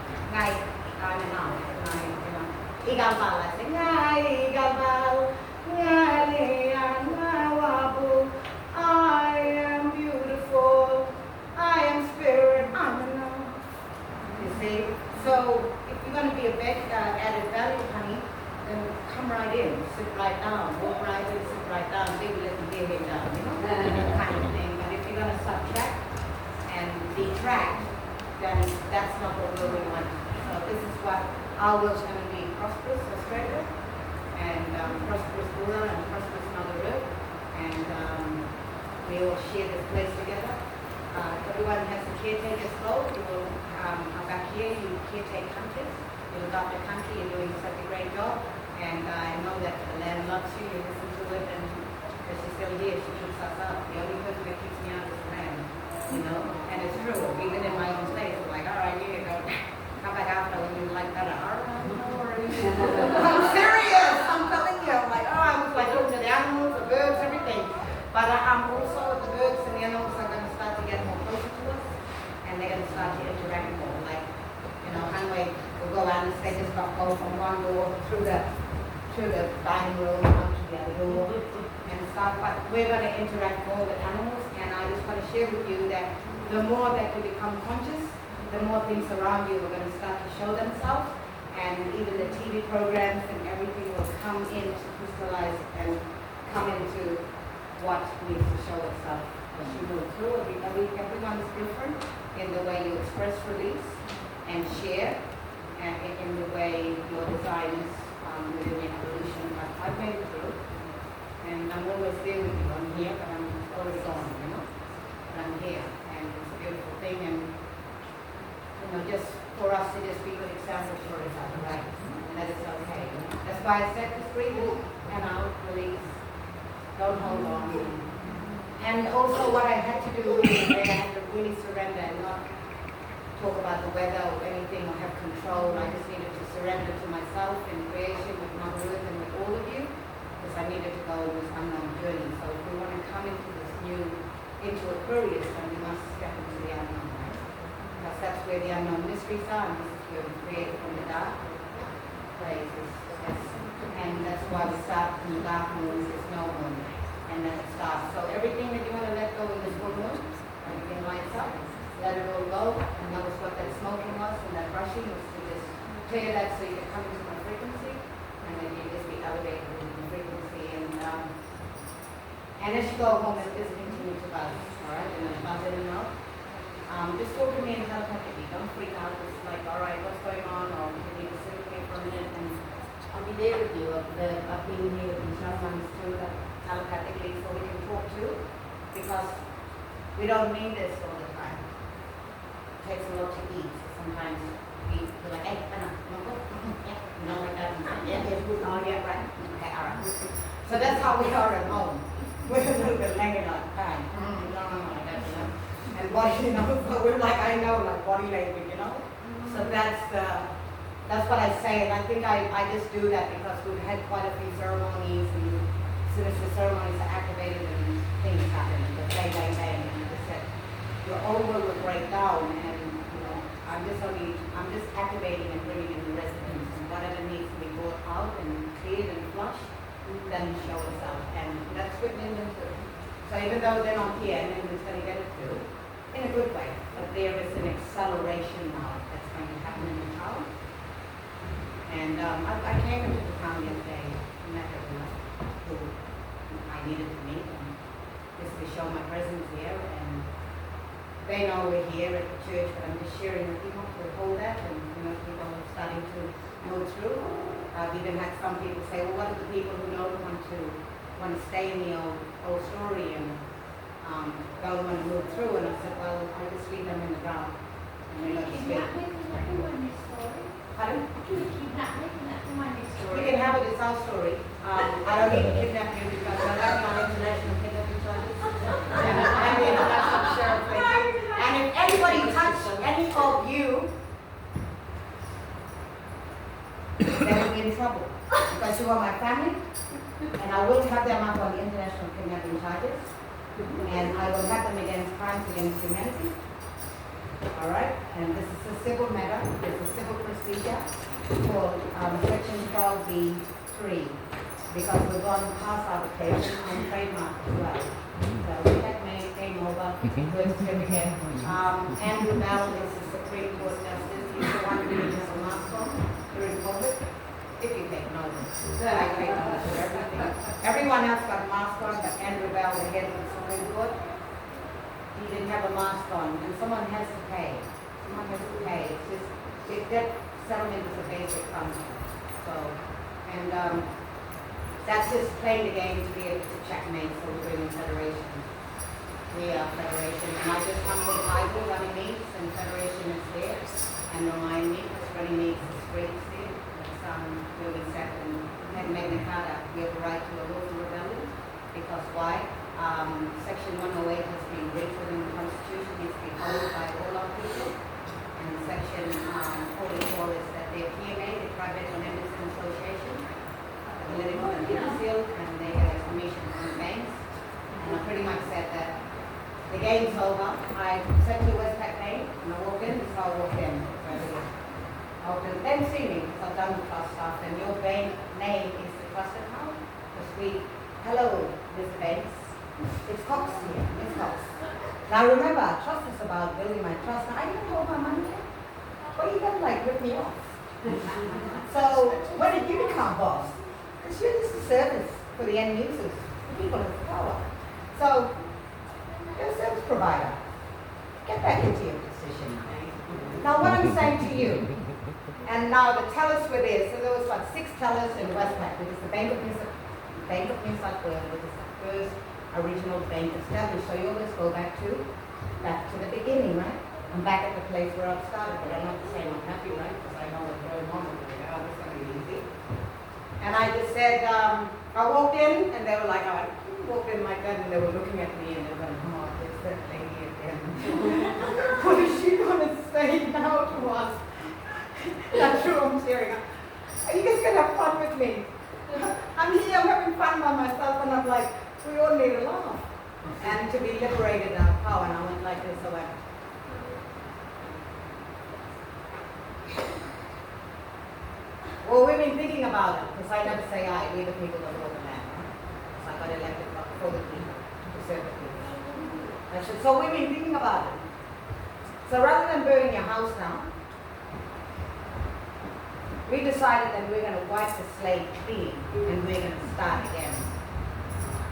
Speaker 1: Igalbal, I say, I am beautiful. I am spirit. I'm enough. You see? So if you're going to be a added value, honey, then come right in, sit right down, walk right in, sit right down, maybe let the beer head down, you know, kind of thing. But if you're going to subtract and detract, then that's not what we want. So this is what our world's going to be: prosperous Australia, and prosperous Burra, and prosperous Mother Earth, and we all share this place together. Everyone has a caretaker's role. You will come back here, you caretake countries, you look after country, you're doing such a great job, and I know that the land loves you, you listen to it, and because she's still here, she keeps us up. The only person that keeps me out is the land, you know, and it's true. Even in my own place, we're like, all right, you go, come back after when you like better. All right, no worries. I'm serious, I'm telling you. I'm like, I was like looking at the animals, the birds, everything. But I'm also, the birds and the animals are going to start to get more closer to us, and they're going to start to interact more. Like, you know, Hanway will go out and they just go from one door through the dining room out to the other door and stuff. But we're going to interact more with animals, and I just want to share with you that the more that you become conscious, the more things around you are going to start to show themselves, and even the TV programs and everything will come in to crystallize and come into what needs to show itself as you move through everyone is different in the way you express, release, and share, and in the way your designs within the evolution. I've made it through, and I'm always there with you. I'm here, but I'm always on, you know. But I'm here, and it's a beautiful thing, and you know, just for us to just be good examples for each other, right? And that is okay. You know? That's why I said just breathe in and out, release. Don't hold on. And also what I had to do is I had to really surrender and not talk about the weather or anything or have control. I just needed to surrender to myself in creation with Mother Earth and with all of you, because I needed to go on this unknown journey. So if we want to come into this new, into Aquarius, then we must step into the unknown, right? Because that's where the unknown mysteries are, and this is where we create from the dark places. And that's why we start from the dark moon, there's no moon. And then it starts. So everything that you want to let go in this full moon, everything lights up, let it all go. And notice what that smoking was and that brushing was to just clear that so you can come into my frequency, and then you just be elevated in the frequency. And as you go home, it just continue to buzz, all right? And then buzz in and out. Just talk to me and telepathically. Don't freak out. It's like, all right, what's going on? Or you need to sit with me for a minute, and I'll be there with you. I've been here with you sometimes too. Telepathically, so we can talk to, because we don't mean this all the time. It takes a lot to eat. Sometimes we're like, hey, no, you know, like that. Yeah, oh yeah, right. Okay, all right. So that's how we are at home. We're a little bit hanging on time. No, like that, you know. And body, you know, but we're like, I know, like body language, you know. So that's what I say, and I think I just do that because we've had quite a few ceremonies, and as soon as the ceremonies are activated and things happen, and the bang, and you just said, your own will break down, and you know, I'm just activating and bringing in the resonance, and whatever needs to be brought out and cleared and flushed, then show itself, and that's with Linden too. So even though they're not here, and Linden's going to get it too, in a good way, but there is an acceleration now that's going to happen in the town. And I came into the town yesterday, met everyone who I needed to meet, and just to show my presence here. And they know we're here at the church, but I'm just sharing with people to hold that, and you know, people are starting to move through. I've even had some people say, well, what are the people who don't want to stay in the old story and don't want to move through? And I said, well, I just leave them in the ground. And they know to speak. Pardon? You can have it, it's our story. I don't need to kidnap you because I love you on international kidnapping charges. And I'm the international sheriff. And if anybody touches any of you, they will be in trouble. Because you are my family, and I will have them up on the international kidnapping charges. And I will have them against crimes against humanity. All right, and this is a civil matter. There's a civil procedure called Section 12B3, because we've gone past arbitration on trademark as well. So we had came over, good certificate. Andrew Bell is the Supreme Court Justice. He's the one who has a mask on during COVID. If you take notice, then I take notice of everything. Everyone else got a mask on, but Andrew Bell, the head of the Supreme Court, he didn't have a mask on, and someone has to pay. Someone has to pay. It's just, that settlement is a basic concept. So, and that's just playing the game to be able to checkmate, so we're in federation. We are federation, and I just come with Micah running meets, and federation is there, and remind me, because running meets is great to see. That's where we set and Magna, we have the right to a lawful rebellion, because why? Section 108 has been written within the Constitution, needs to be followed by all our people. And Section 44 is that they're PMA, the Private Amendments Association, the political and legal field, and they get a commission from the banks. And I pretty much said that the game's over. I said to Westpac Bank, and I walked in, so I walked in. They didn't see me because I've done the trust stuff, and your bank name is the trust account. Because hello, Mr. Banks. It's Cox here, Miss Cox. Now remember, trust is about building my trust. Now I didn't hold my money here. Well, you gotta like rip me off. So when did you become boss? Because you're just a service for the end users, the people in power. So you're a service provider. Get back into your position. Now what I'm saying to you, and now the tellers were there, so there was like 6 tellers in Westpac, which is the Bank of New South Wales, which is the first original bank established. So you always go back to the beginning, right? I'm back at the place where I started, but I'm not saying I'm happy, right? Because I know what's going on over there. Oh, this is going to be easy. And I just said, I walked in, and they were like, I walked in like that, and they were looking at me, and they were like, oh, there's that lady again. What is she going to say now to us? That's true, I'm tearing up. Are you guys going to have fun with me? I'm here, I'm having fun by myself, and I'm like, we all need a laugh. And to be liberated in our power, and I went like this, I went, well, we've been thinking about it, because I never say I, we the people that rule the land. So I got elected for the people, to serve the people. I said, so we've been thinking about it. So rather than burning your house down, we decided that we're going to wipe the slate clean, and we're going to start again.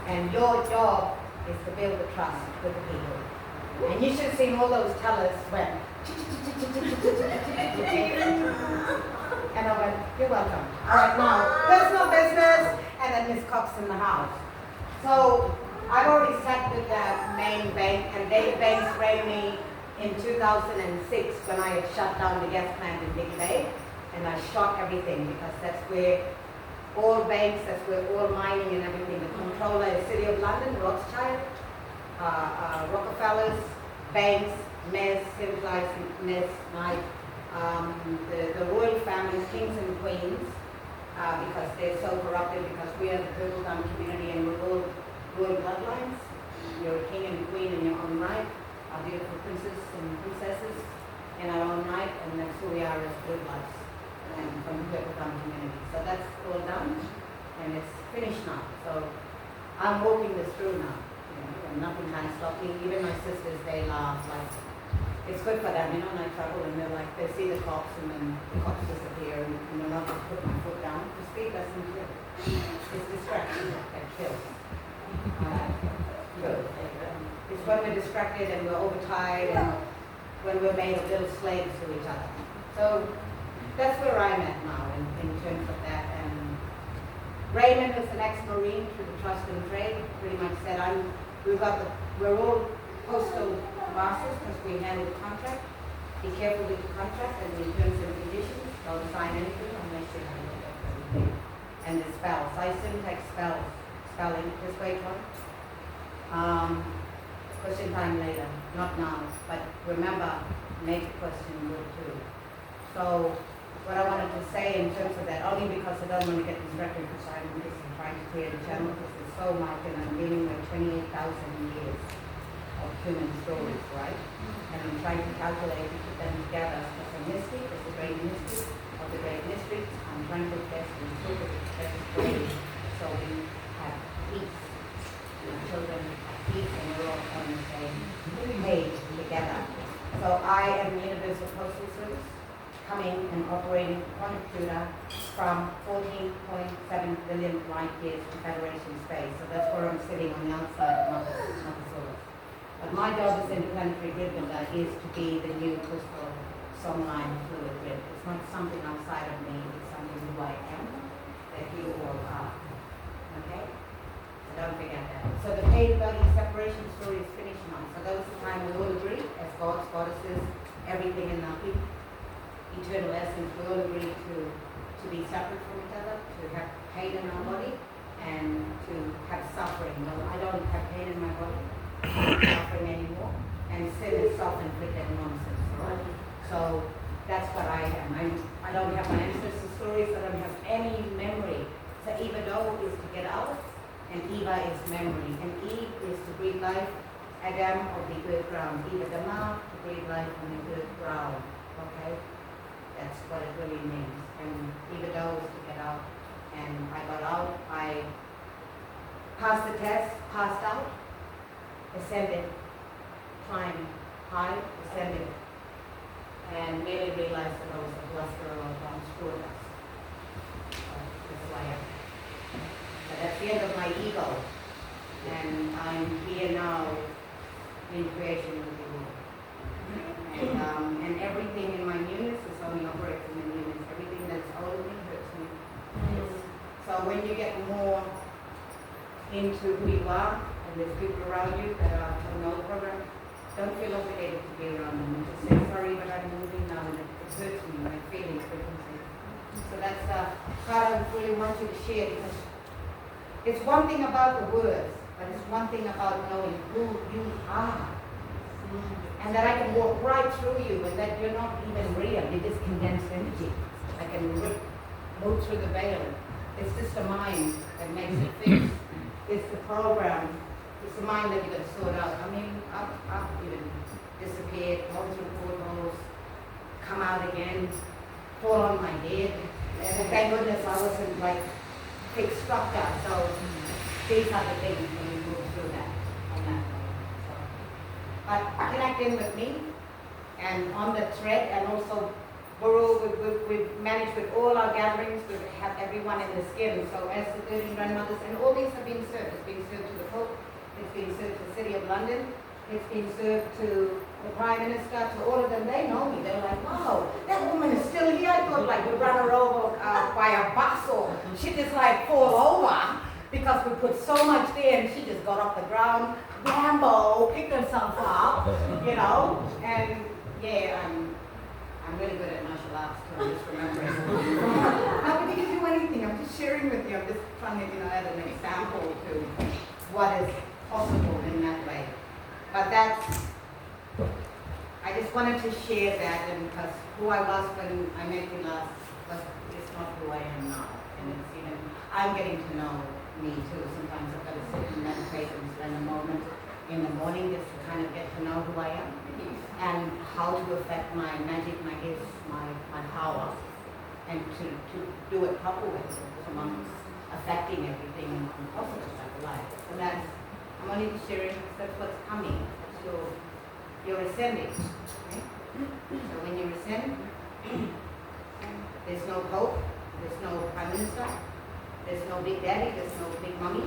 Speaker 1: And your job is to build the trust with the people. And you should have seen all those tellers went, and I went, you're welcome. All right, now, personal business, and then Miss Cox in the house. So I've already sat with the main bank, and David Banks rang me in 2006 when I had shut down the gas plant in Big Bay, and I shot everything because that's where all banks, that's where all mining and everything, the controller is City of London, Rothschild, Rockefellers, banks, Mess, Civilized Mess, Mike, the royal families, kings and queens, because they're so corrupted, because we are the Purple Gum community and we're all royal bloodlines. You're a king and a queen in your own right, our beautiful princes and princesses in our own right, and that's who we are as bloodlines and from the Purple Gum community. So that's all done, and it's finished now. So I'm walking this through now, and nothing can stop me. Even my sisters, they laugh like, it's good for them, and I travel and they're like, they see the cops and then the cops disappear and they're not just put my foot down. The speed doesn't kill. It's distraction that kills. It's when we're distracted and we're overtired and when we're made of little slaves to each other. So that's where I'm at now in terms of that. And Raymond, who's an ex-Marine through the Trust and Trade, pretty much said, we're all postal masters because we handle the contract. Be careful with the contract and the terms and conditions. Don't sign anything unless you have looked at everything. And the spells. I syntax spelling this way, Tort. Question time later, not now. But remember, make the question good too. So what I wanted to say in terms of that, only because I don't want to get distracted because I'm trying to create a channel because there's so much and I'm dealing with 28,000 years of human stories, right? And I'm trying to calculate and put them together as a mystery, as a great mystery of the great mystery. I'm trying to test and interpret the best way so we have peace. And our children have peace and we're all on the same page together. So I am the Universal Postal Service, coming and operating on a computer from 14.7 billion light years to Federation space. So that's where I'm sitting on the outside, not the solar. But my job as interplanetary grid builder is to be the new crystal sunline fluid grid. It's not something outside of me, it's something who I am, that you all are. Okay? So don't forget that. So the paid body separation story is finished now. So that was the time we all agreed, as gods, goddesses, everything and nothing, eternal essence, we all agreed to be separate from each other, to have pain in our body, and to have suffering. Well, I don't have pain in my body, suffering anymore, and sin is self-inflicted nonsense, right? So that's what I am. I don't have my ancestor stories, I don't have any memory. So Eva Do is to get out, and Eva is memory, and Eve is to breathe life, Adam of the earth ground, Eva Dama to breathe life on the earth ground, okay? That's what it really means. And Eva Do is to get out, and I got out, I passed the test, passed out, ascended, climbed high, ascended, and merely realized that I was a bluster or a bomb screwed us. That's who I am. But that's the end of my ego. And I'm here now in creation with you. when you get more into who you are, and there's people around you that are from the program, don't feel obligated to be around them. Just say, sorry, but I'm moving now, and it hurts me, my feelings, frequency. So that's part I really want you to share, because it's one thing about the words, but it's one thing about knowing who you are. And that I can walk right through you, and that you're not even real, you're just condensed energy. I can move through the veil. It's just the mind that makes it fit. It's the program. It's the mind that you're going to sort out. I mean, I've even disappeared, gone through portholes, come out again, fall on my head. And thank goodness I wasn't like big structure. So these are the things when you move through that on that way. So, but connect in with me and on the thread, and also Burra, we've managed with all our gatherings to have everyone in the skin. So as the 13 grandmothers, and all these are being served. It's being served to the Pope, it's being served to the City of London, it's being served to the Prime Minister, to all of them. They know me. They're like, wow, that woman is still here. I thought like we run her over by a bus, or she just like fall over, because we put so much there, and she just got off the ground, Rambo, picked herself up, you know, and yeah, I'm really good at martial arts too, I'm just remembering. How can you do anything? I'm just sharing with you. I'm just trying to, add an example to what is possible in that way. But I just wanted to share that, and because who I was when I met you last is not who I am now. And it's even, I'm getting to know me too. Sometimes I've got to sit and meditate and spend a moment in the morning just to kind of get to know who I am, and how to affect my magic, my gifts, my power, and to do it properly, amongst affecting everything in a positive type of life. So that's, I'm only sharing, that's what's coming. That's you're ascending. Right? So when you ascend, there's no Pope, there's no Prime Minister, there's no Big Daddy, there's no Big Mommy.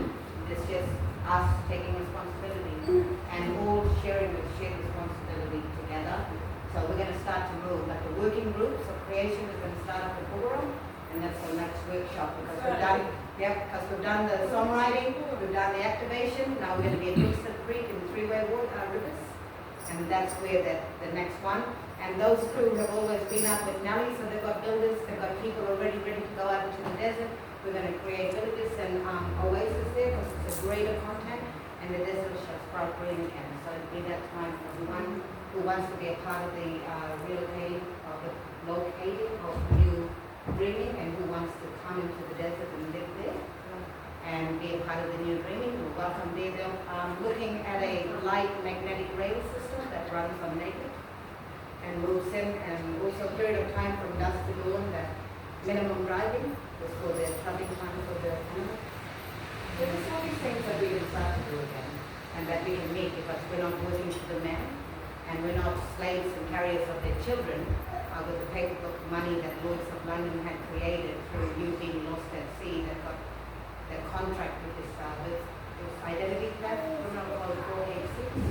Speaker 1: There's just us taking responsibility and all sharing the shared responsibility together. So we're going to start to move, but the working groups of creation is going to start up at Burra, and that's the next workshop, because we've done the songwriting, we've done the activation. Now we're going to be at Brixton Creek in three-way rivers, and that's where the next one. And those crew have always been up with Nelly, so they've got builders, they've got people already ready to go out into the desert. We're going to create villages and oases there, because it's a greater content, and the desert shall sprout green again. So it'll be that time for everyone who wants to be a part of the relocating, or the locating of new dreaming, and who wants to come into the desert and live there and be a part of the new dreaming. We're welcome there. They're looking at a light magnetic rail system that runs on naked and moves in, and also a period of time from dusk to dawn, that minimum driving is for the traveling time for the animals. So there's all these things that we can start to do again, and that we can make, because we're not working for the men, and we're not slaves and carriers of their children, with the paperbook money that Lloyd's of London had created through you being lost at sea, that got the contract with this identity theft, criminal code 486,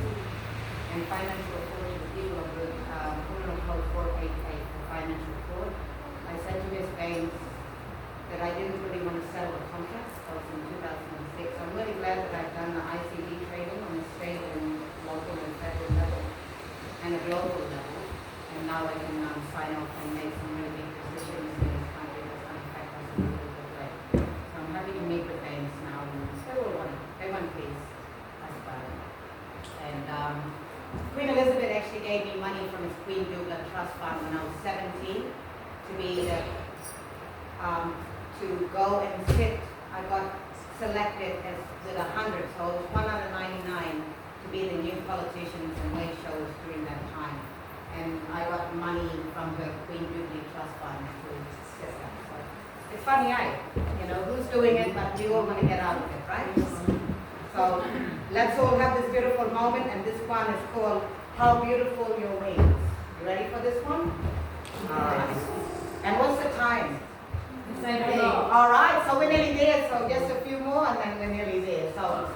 Speaker 1: and financial fraud to the people of the criminal code 488 for financial fraud. I said to Ms. Baines that I didn't really want to sell the contracts. That was in 2006. I'm really glad that I've done the ICD training on the state and local and federal level and a global level. And now I can sign off and make some really big decisions in this country that's going to affect us in a really good way. So I'm happy to meet with Baines now, and they want peace. That's about it. And Queen Elizabeth actually gave me money from his Queen Douglas Trust Fund when I was 17 to be to go and sit. I got selected as with 100, so it was 1 out of 99 to be the new politicians and way shows during that time. And I got money from her Queen Jubilee Trust Fund to sit that. So it's funny, who's doing it, but we all want to get out of it, right? So let's all have this beautiful moment, and this one is called How Beautiful Your Wings. You ready for this one? And what's the time? All right, so we're nearly there, so just a few more, and then we're nearly there. So.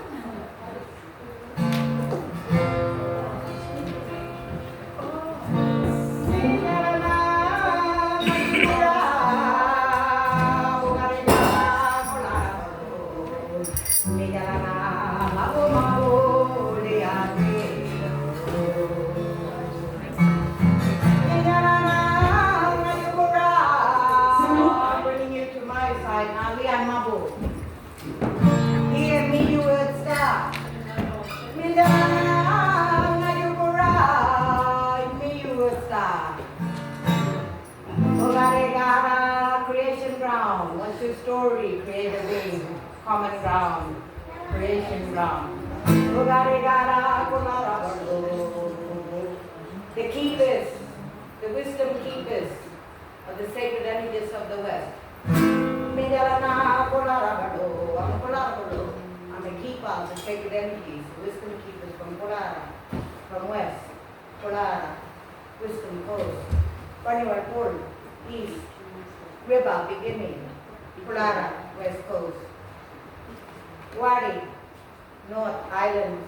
Speaker 1: common ground, creation ground. The keepers, the wisdom keepers of the sacred energies of the West. I'm the keeper of the sacred energies, the wisdom keepers from KOOJARRA, from West, KOOJARRA, wisdom coast, Gondwanaland Pole, East, river beginning, KOOJARRA, West Coast, Wadi, North Islands,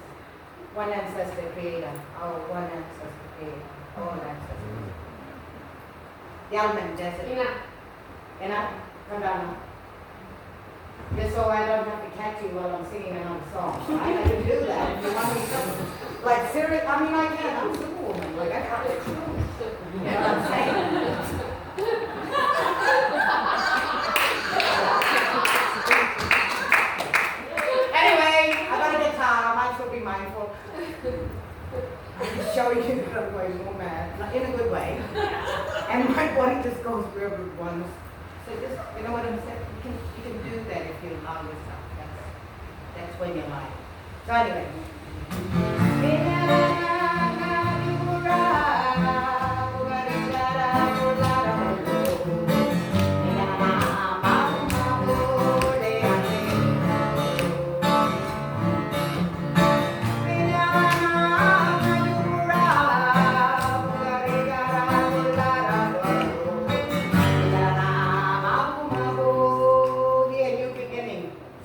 Speaker 1: One Ancestor Creator, our One Ancestor Creator, all ancestors. Yalman Desert. Enough? Come down. Just so I don't have to catch you while I'm singing another song. Right? I can do that if you want me to. Like, serious, I mean, I can. I'm Superwoman. Like, I got it. You know what I'm saying? Anyway, I got a guitar. I might as well be mindful. I can show you that I'm going more mad. In a good way. And my body just goes wherever it wants. So just, you know what I'm saying? You can do that if you allow yourself. That's when you're lying. So anyway.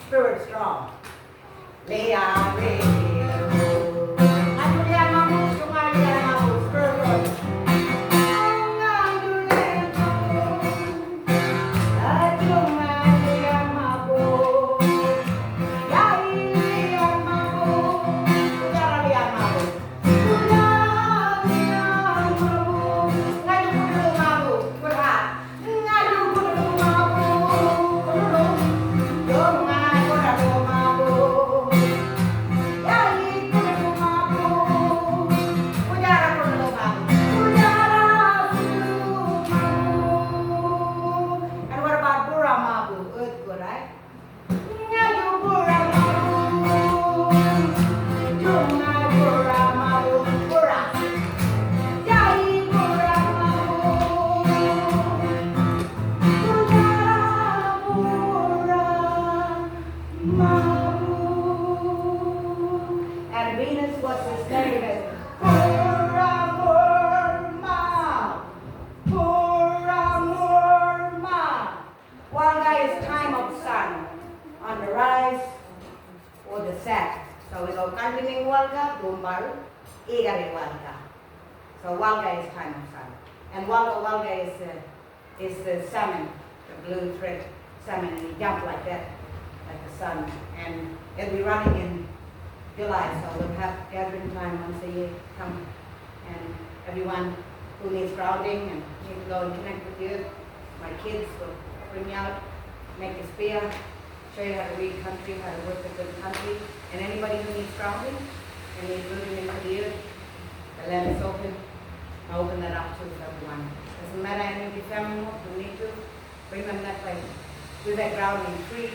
Speaker 1: Spirit strong. So Walga is time of sun. And Walga is the salmon, the blue thread salmon, and you jump like that, like the sun. And it'll be running in July, so we'll have gathering time once a year come. And everyone who needs grounding and needs to go and connect with you, my kids will bring you out, make a spear, show you how to read country, how to work with good country. And anybody who needs grounding and needs rooting into the earth, the land is open. I open that up to everyone. Doesn't matter any of your family who need to, bring them that way. Do that grounding free.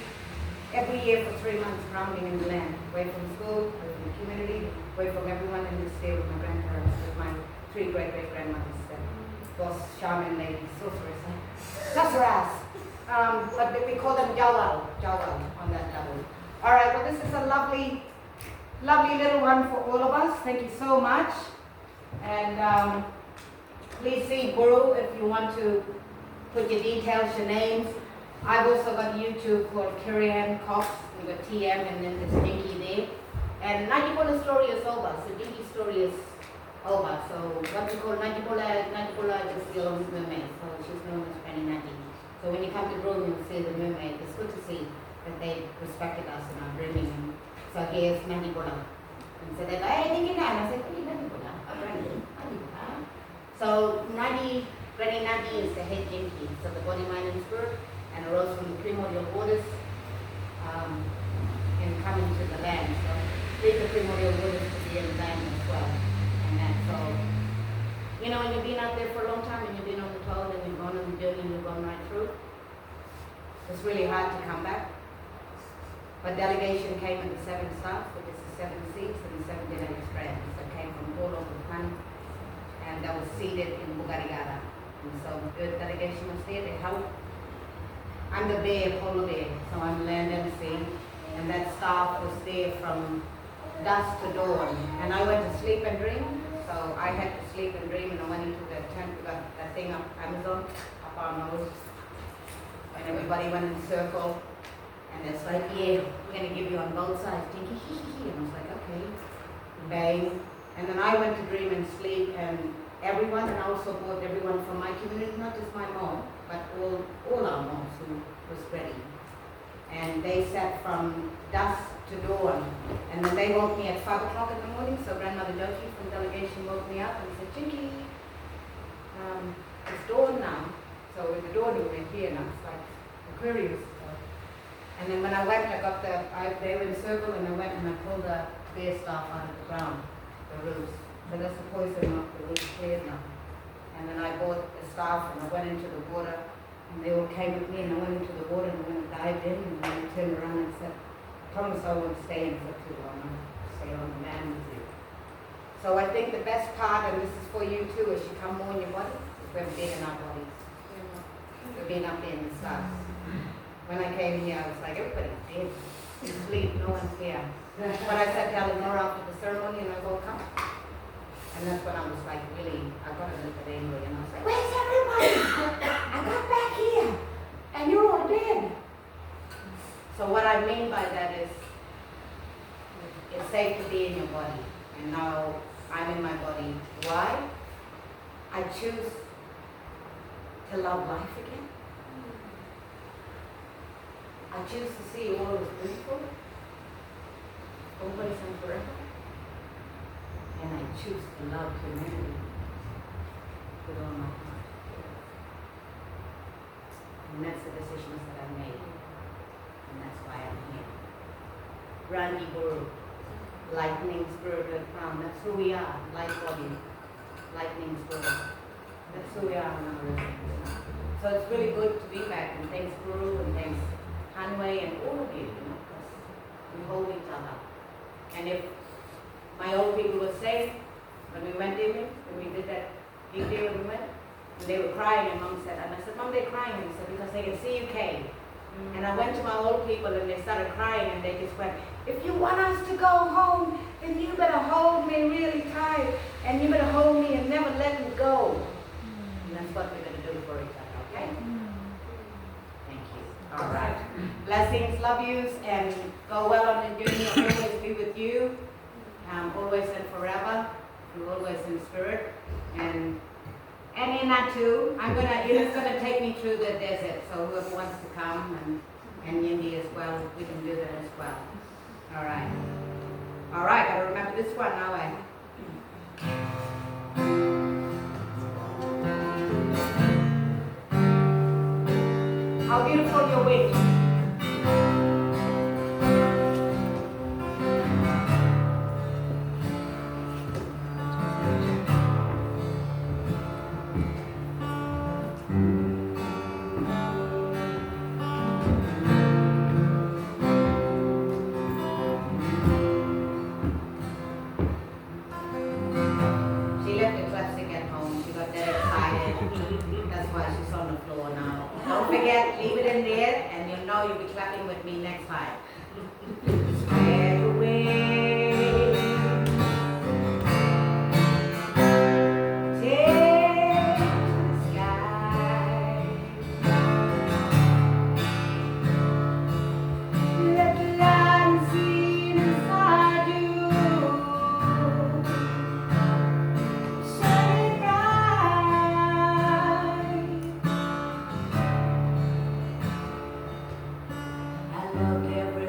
Speaker 1: Every year for 3 months, grounding in the land. Away from school, away from the community, away from everyone, and just stay with my grandparents, with my 3 great-great-grandmothers. Those shaman ladies, sorceress. But we call them Jawal on that level. All right, well, this is a lovely, lovely little one for all of us. Thank you so much. And please see Burra if you want to put your details, your names. I've also got YouTube called Kerrianne Cox. We've got TM and then there's Jingki there. And Najibola story is over. So Jingki's story is over. So what we call Najibola is the old mermaid. So she's known as Granny Naji. So when you come to Burra, you'll see the mermaid. It's good to see that they respected us and our bringing. So here's Najibola. And so they go, hey, Jingki Nan. I said, hey, Najibola. So Granny Naji is the head Jingki, so the body, mind, and spirit, and arose from the primordial waters and coming to the land. So lead the primordial waters to be in the land as well. And that, so, you know, when you've been out there for a long time and you've been on the toll and you've gone on the journey and you've gone right through, it's really hard to come back. But delegation came with the 7 stars, which is the 7 seats and the 7 genetic strands that came from all over the planet. And that was seated in KOOJARRA. And so Earth delegation was there, they helped. I'm the bear, polar bear, so I'm land MC. And that staff was there from dusk to dawn. And I went to sleep and dream. So I had to sleep and dream, and I went into the tent, we got that thing up Amazon, up our nose. And everybody went in a circle. And it's like, yeah, we're going to give you on both sides. Jingki, hee, hee, hee. And I was like, okay. Bang. And then I went to dream and sleep, and everyone, and I also brought everyone from my community, not just my mom, but all our moms who was ready. And they sat from dusk to dawn. And then they woke me at 5 o'clock in the morning, so Grandmother Doki from delegation woke me up and said, Jingki, it's dawn now. So with the dawn, we're here now, it's like Aquarius. And then when I went, they were in a circle, and I went and I pulled the bear staff out of the ground, the roots. So that's the poison off, the roots cleared now. And then I bought the staff, and I went into the water, and they all came with me, and I went into the water, and I went and dived in, and then I turned around and said, I promise I won't stay in for too long, I'll stay on the land with you. So I think the best part, and this is for you too, as you come more in your body, is we're big in our bodies. We're being up there in the stars. When I came here, I was like, everybody's dead. You sleep, no one's here. But I sat down in Burra after the ceremony, and I woke up. And that's when I was like, really, I got a little bit angry, and I was like, where's everybody? I got back here, and you're all dead. So what I mean by that is, it's safe to be in your body. And now I'm in my body. Why? I choose to love life again. I choose to see all as beautiful, always and forever. And I choose to love humanity with all my heart. And that's the decisions that I made. And that's why I'm here. Rangi Burra, lightning spirit of crown. That's who we are, light body, lightning spirit. That's who we are in our lives. So it's really good to be back, and thanks Guru, and thanks Hanway, and all of you, because we hold each other. And if my old people were safe, when we went in, when we did that big day when we went, and they were crying, and Mom said, and I said, Mom, they're crying. And he said, because they can see you came. And I went to my old people, and they started crying, and they just went, if you want us to go home, then you better hold me really tight, and you better hold me and never let me go. And that's what we're going to do for each other, okay? Thank you. All right. Blessings, love yous, and go well on the journey. I'll always be with you, always and forever, and always in spirit. And in that too, it's gonna take me through the desert. So whoever wants to come, and Yindi as well, we can do that as well. All right. All right. Gotta remember this one now. How beautiful your wings. She left the classic at home. She got that excited. That's why she's on the floor now. Don't forget, leave it in there, and you'll know you'll be clapping with me next time. Spread away. Take the sky. Let the light seen inside you. Shine bright. I loved every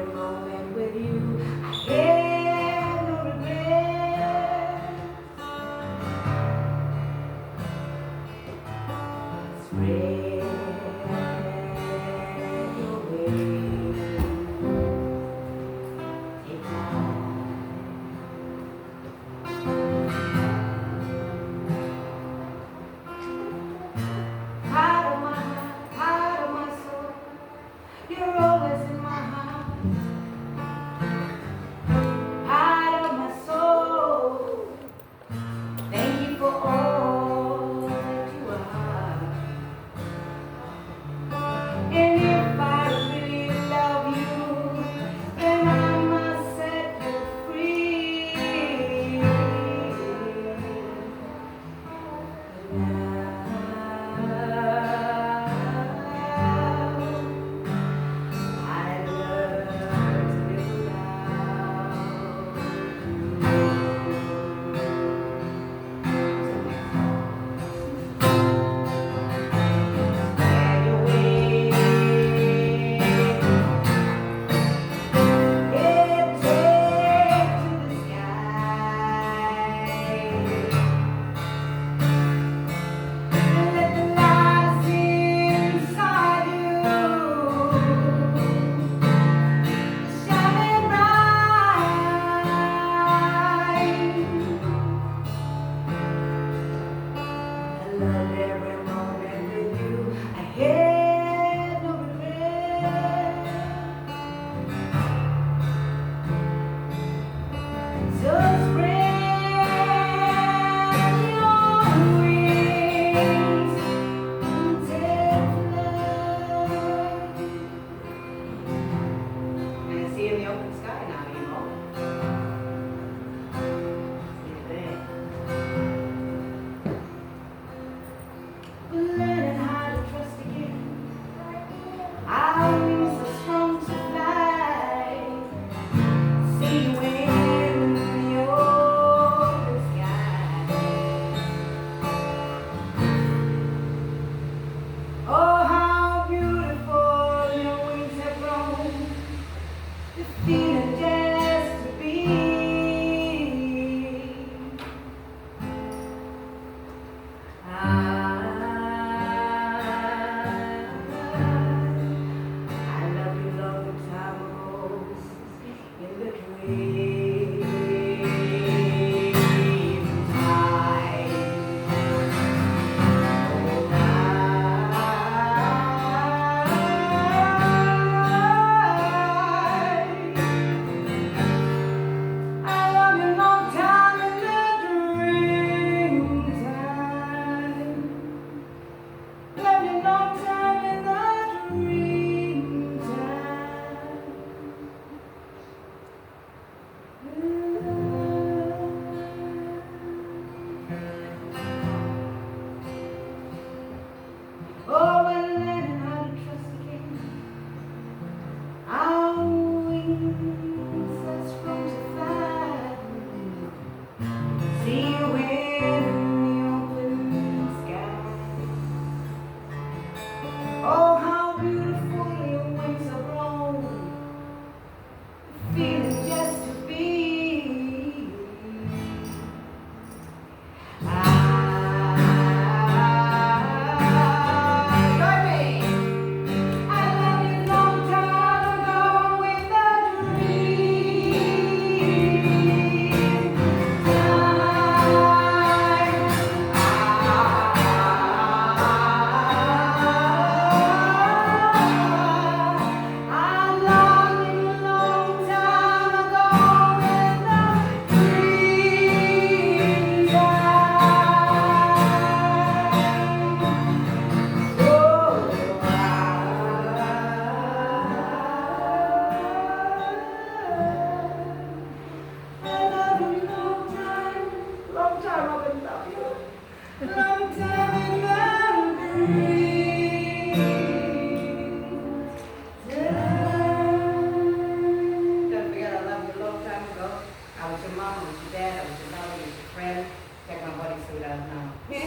Speaker 1: it out now. Hey,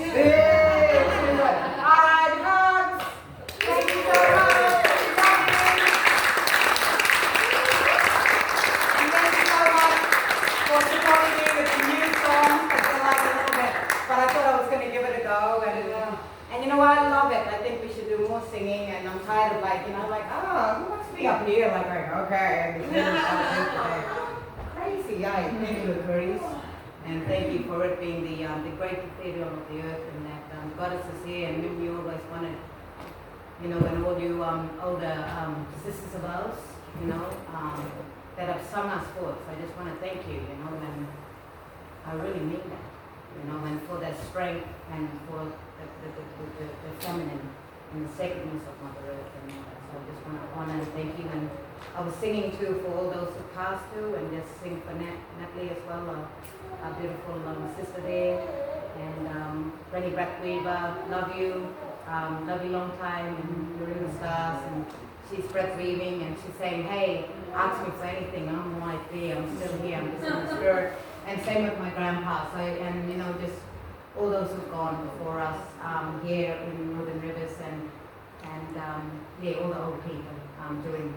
Speaker 1: it's been good. All right, hugs. Thank you so much. And thank you so much for supporting me with the new song. I feel like a little bit, but I thought I was going to give it a go. And you know what? I love it. I think we should do more singing. And I'm tired of like, who wants to be up here? Like, okay. Crazy, yeah. Thank you, Grace. And thank you for it being the great cathedral of the earth, and that goddess is here, and maybe you always wanted, and all you older sisters of ours, that have sung us forth. So I just want to thank you, and I really mean that, and for that strength and for the feminine and the sacredness of Mother Earth and all that. So I just want to honor and thank you. And I was singing too for all those who passed too, and just sing for Natalie as well, our beautiful sister there. And Raine West, love you long time, and you're in the stars. And she's breath weaving, and she's saying, hey, ask me for anything. I'm right there. I'm still here. I'm just in the spirit. And same with my grandpa. So, and just all those who've gone before us here in Northern Rivers, and all the old people during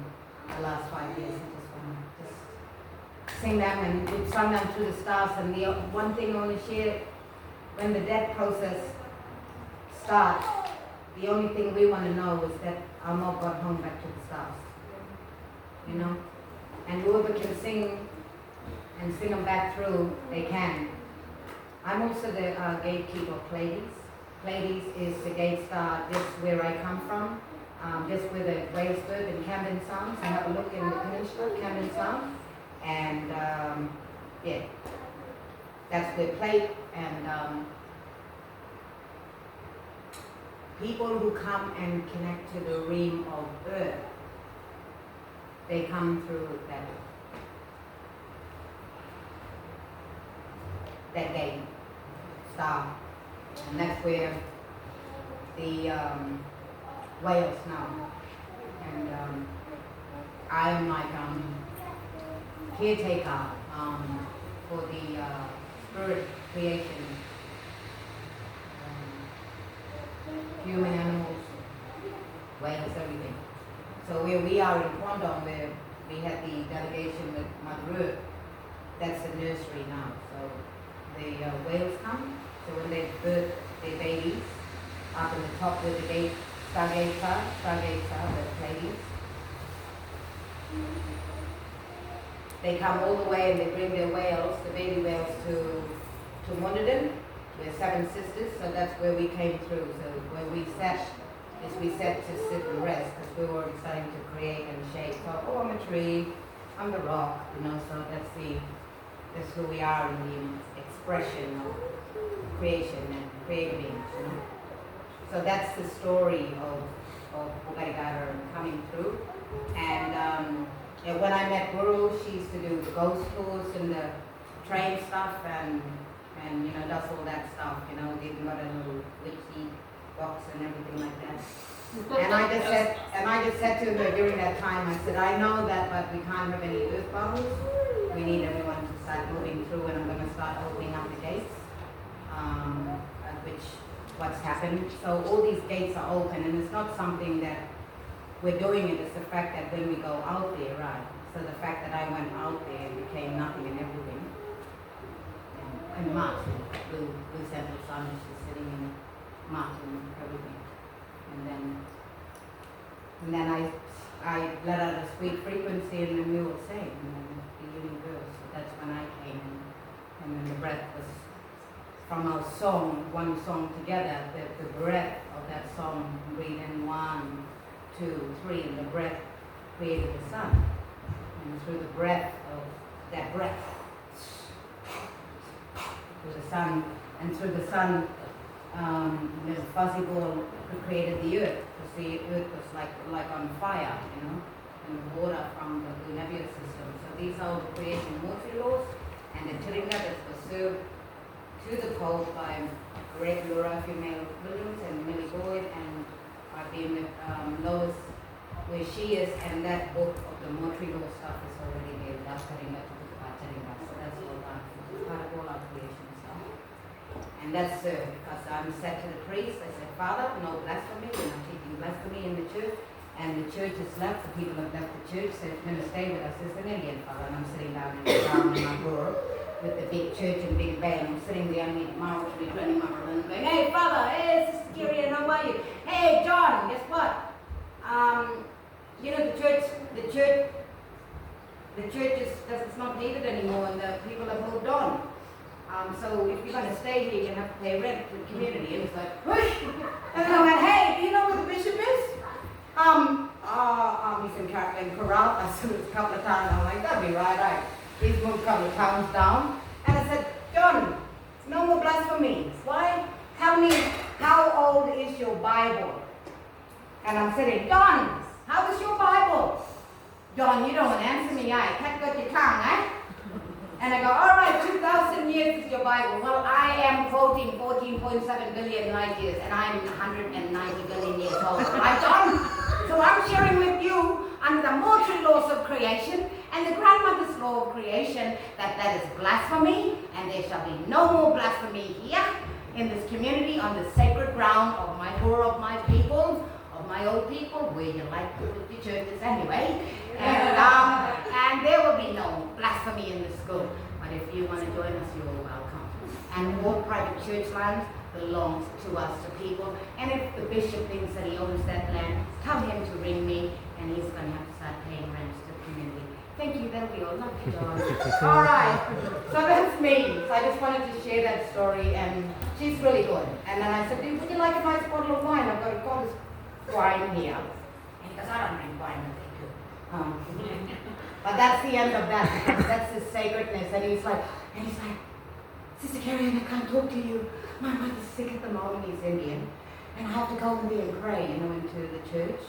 Speaker 1: the last 5 years. I just want to just sing them, and we've sung them through the stars. And the one thing I want to share, when the death process starts, the only thing we want to know is that our mob got home back to the stars. And whoever can sing and sing them back through, they can. I'm also the gatekeeper of Pleiades. Pleiades is the gate star just where I come from, just where the whales bird in Camden Sound. So have a look in the peninsula, Camden Sound. And that's the plate. And people who come and connect to the realm of Earth, they come through that gate star, and that's where the whales now. And I am like caretaker for the spirit creation, human, animals, whales, everything. So where we are in Kwandong, where we had the delegation with Mother Earth, that's the nursery now. So the whales come, so when they birth their babies, up in the top where the stargates are, the Pleiades, they come all the way and they bring their whales, the baby whales, to Mundaden. We're 7 sisters, so that's where we came through. So where we sat to sit and rest, because we were starting to create and shape. So, I'm a tree, I'm the rock, so that's who we are in the expression of creation and creating, So that's the story of KOOJARRA coming through. And when I met Burra, she used to do the ghost tours and the train stuff, and does all that stuff, they've got a little witchy box and everything like that. And I just said to her during that time, I said, I know that, but we can't have any earth bubbles. We need everyone to start moving through, and I'm going to start opening up the gates, what's happened. So all these gates are open, and it's not something that we're doing it, it's the fact that when we go out there, right? So the fact that I went out there and became nothing and everything. And Martin, Blue Central Sun is just sitting in Martin, everything. And then I let out a sweet frequency, and then we were saying, the universe. So that's when I came in. And then the breath was from our song, one song together, the breath of that song, breathe in 1, 2, 3, and the breath created the sun. And through the breath of that breath, through the sun, and through the sun, there's a fuzzy ball who created the earth. Because the earth was like on fire, and the water from the nebula system. So these are the creation mortuary laws, and the Tiringa that was served to the pole by Great Laura Female Williams and Millie Boyd, and I've been with Lois where she is, and that book of the mortuary law stuff is already there. That's Tiringa to the Tiringa. So that's all that. It's part of all our creation stuff. And that's because I'm said to the priest, I said, Father, no blasphemy, we're not teaching blasphemy in the church. And the church has left, the people have left the church, so it's going to stay with us as an Indian Father. And I'm sitting down in Maaboo with the big church and big band. I'm sitting there and Maaboo and going, hey Father, hey Sister Kerrianne, how are you? Hey John, guess what? You know, the church it's not needed anymore, and the people have moved on. So if you're going to stay here, you're going to have to pay rent to the community. And it's like, whoosh! And then I went, hey, do you know where the bishop is? He's in Corral. I said it a couple of times. I'm like, that'd be right. He's moved a couple of towns down. And I said, John, no more blasphemies. Why? Tell me, how old is your Bible? And I'm sitting, John, how is your Bible? John, you don't answer me. I can't got your tongue, eh? And I go, all right, 2,000 years is your Bible. Well, I am quoting 14.7 billion light years, and I'm 190 billion years old. Right, John? So I'm sharing with you under the mortal laws of creation and the grandmother's law of creation that is blasphemy, and there shall be no more blasphemy here in this community on the sacred ground of my Burra, of my people, of my old people, where you like to put the churches anyway. And there will be no blasphemy in the school. But if you want to join us, you're welcome. And all private church lands belongs to us, the people. And if the bishop thinks that he owns that land, tell him to ring me, and he's going to have to start paying rent to the community. Thank you, that'll be all. Love you, John. All right, so that's me. So I just wanted to share that story, and she's really good. And then I said, would you like a nice bottle of wine? I've got a call this wine here. And he goes, I don't drink wine. But that's the end of that, because that's his sacredness. And he's like, Sister Kerrianne, I can't talk to you. My mother's sick at the moment. He's Indian, and I have to go in there and pray, into the church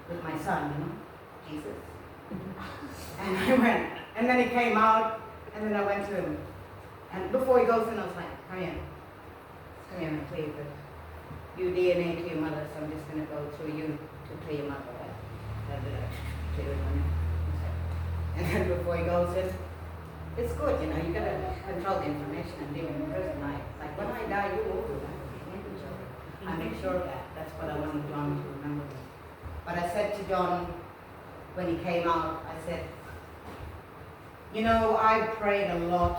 Speaker 1: with my son, Jesus. And I went, and then he came out, and then I went to him. And before he goes in, I was like, come here, please. You DNA to your mother, so I'm just going to go through you to your mother. And then before he goes in, it's good, you got to control the information and deal in person. Like when I die, you will do that. I make sure that's what I wanted John to remember. But I said to John, when he came out, I said, I prayed a lot.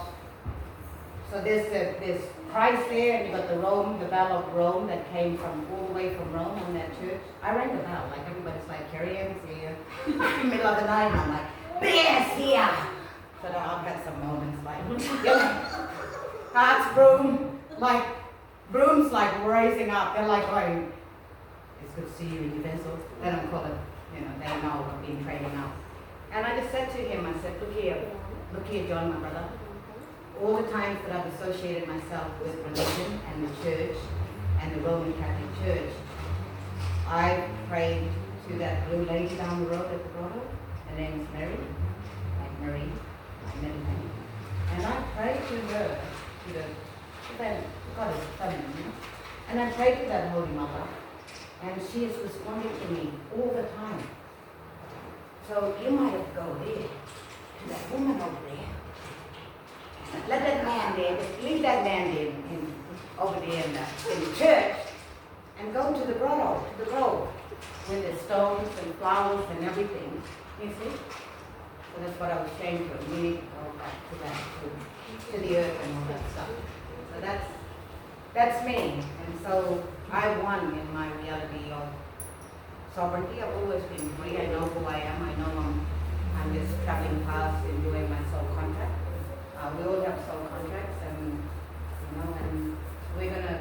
Speaker 1: So there's Christ there, and you got the bell of Rome that came from all the way from Rome on that church. I rang the bell, like everybody's like, Kerrianne's here. In the middle of the night, and I'm like, Bear's here! So then I've had some moments like, heart's brooms like rising up. They're like going, it's good to see you in your vessel. Let them call it, they know I've been training up. And I just said to him, I said, look here, John, my brother. All the times that I've associated myself with religion and the church and the Roman Catholic Church, I prayed to that blue lady down the road at the grotto. Her name is Mary, like Marie, like Mary. And I prayed to her, to the goddess feminine, and I prayed to that Holy Mother, and she is responding to me all the time. So you might have to go there, to that woman over there. Let that man there, leave that man there over there in the church, and go to the grotto, to the grove, with the stones and flowers and everything. You see? So that's what I was saying to him. We need to go back to that, to the earth and all that stuff. So that's me. And so I won in my reality of sovereignty. I've always been free. I know who I am. I know I'm just traveling past and doing my soul contract. We all have soul contracts, and and we're gonna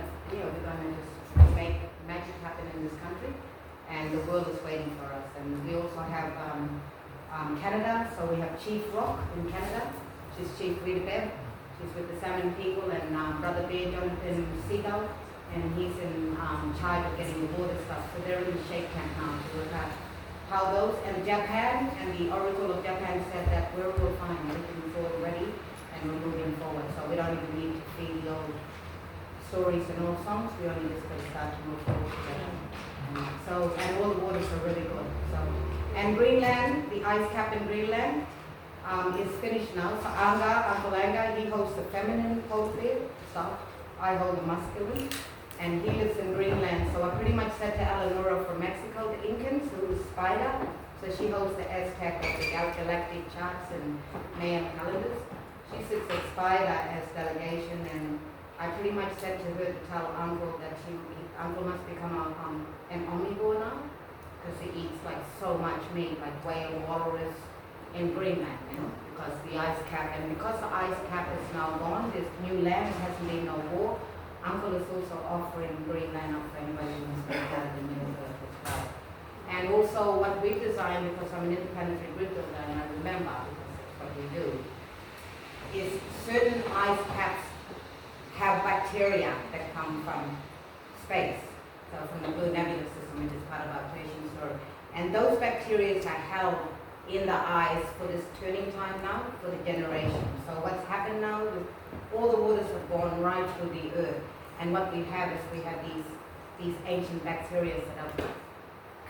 Speaker 1: just make magic happen in this country, and the world is waiting for us. And we also have Canada, so we have Chief Rock in Canada. She's Chief Rita. She's with the Salmon people, and Brother Bear Jonathan Seagull, and he's in charge of getting the water stuff. So they're in the shake camp now to look at how those, and Japan, and the Oracle of Japan said that we're all fine, everything's all ready. And we're moving forward, so we don't even need to feed the old stories and old songs. We only just got to start to move forward together. And all the waters are really good. And Greenland, the ice cap in Greenland is finished now. So Uncle Anga, he hosts the feminine poetry, soft. I hold the masculine, and he lives in Greenland. So I pretty much said to Eleonora from Mexico, the Incans, who is Spider, so she holds the Aztec of the galactic charts and Mayan calendars. She sits at Spider as delegation, and I pretty much said to her to tell Uncle that Uncle must become an omnivore now, because he eats like so much meat, like whale, walrus in Greenland, you know, because the ice cap, and because the ice cap is now gone, there's new land, there hasn't been no war. Uncle is also offering Greenland up for anybody who wants to have the new earth as well. And also what we've designed, because I'm an independent grid builder and I remember, because that's what we do, is certain ice caps have bacteria that come from space. So from the Blue Nebula system, which is part of our creation story. And those bacteria are held in the ice for this turning time now, for the generation. So what's happened now is all the waters have gone right through the earth. And what we have is we have these ancient bacteria that have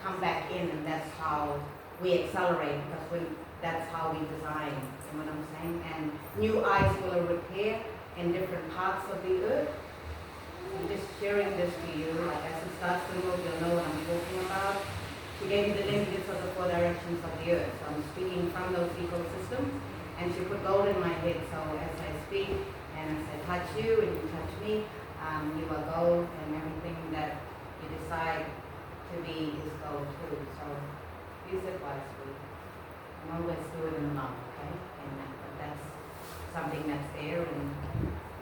Speaker 1: come back in, and that's how we accelerate, because that's how we design, you know what I'm saying? And new ice will repair in different parts of the earth. I'm just sharing this to you, like as it starts to move, you'll know what I'm talking about. She gave me the lineages of the 4 directions of the earth, so I'm speaking from those ecosystems, and she put gold in my head, so as I speak, and as I touch you, and you touch me, you are gold, and everything that you decide to be is gold too. So use it wisely. And always do it in the mouth, okay? But that's something that's there, and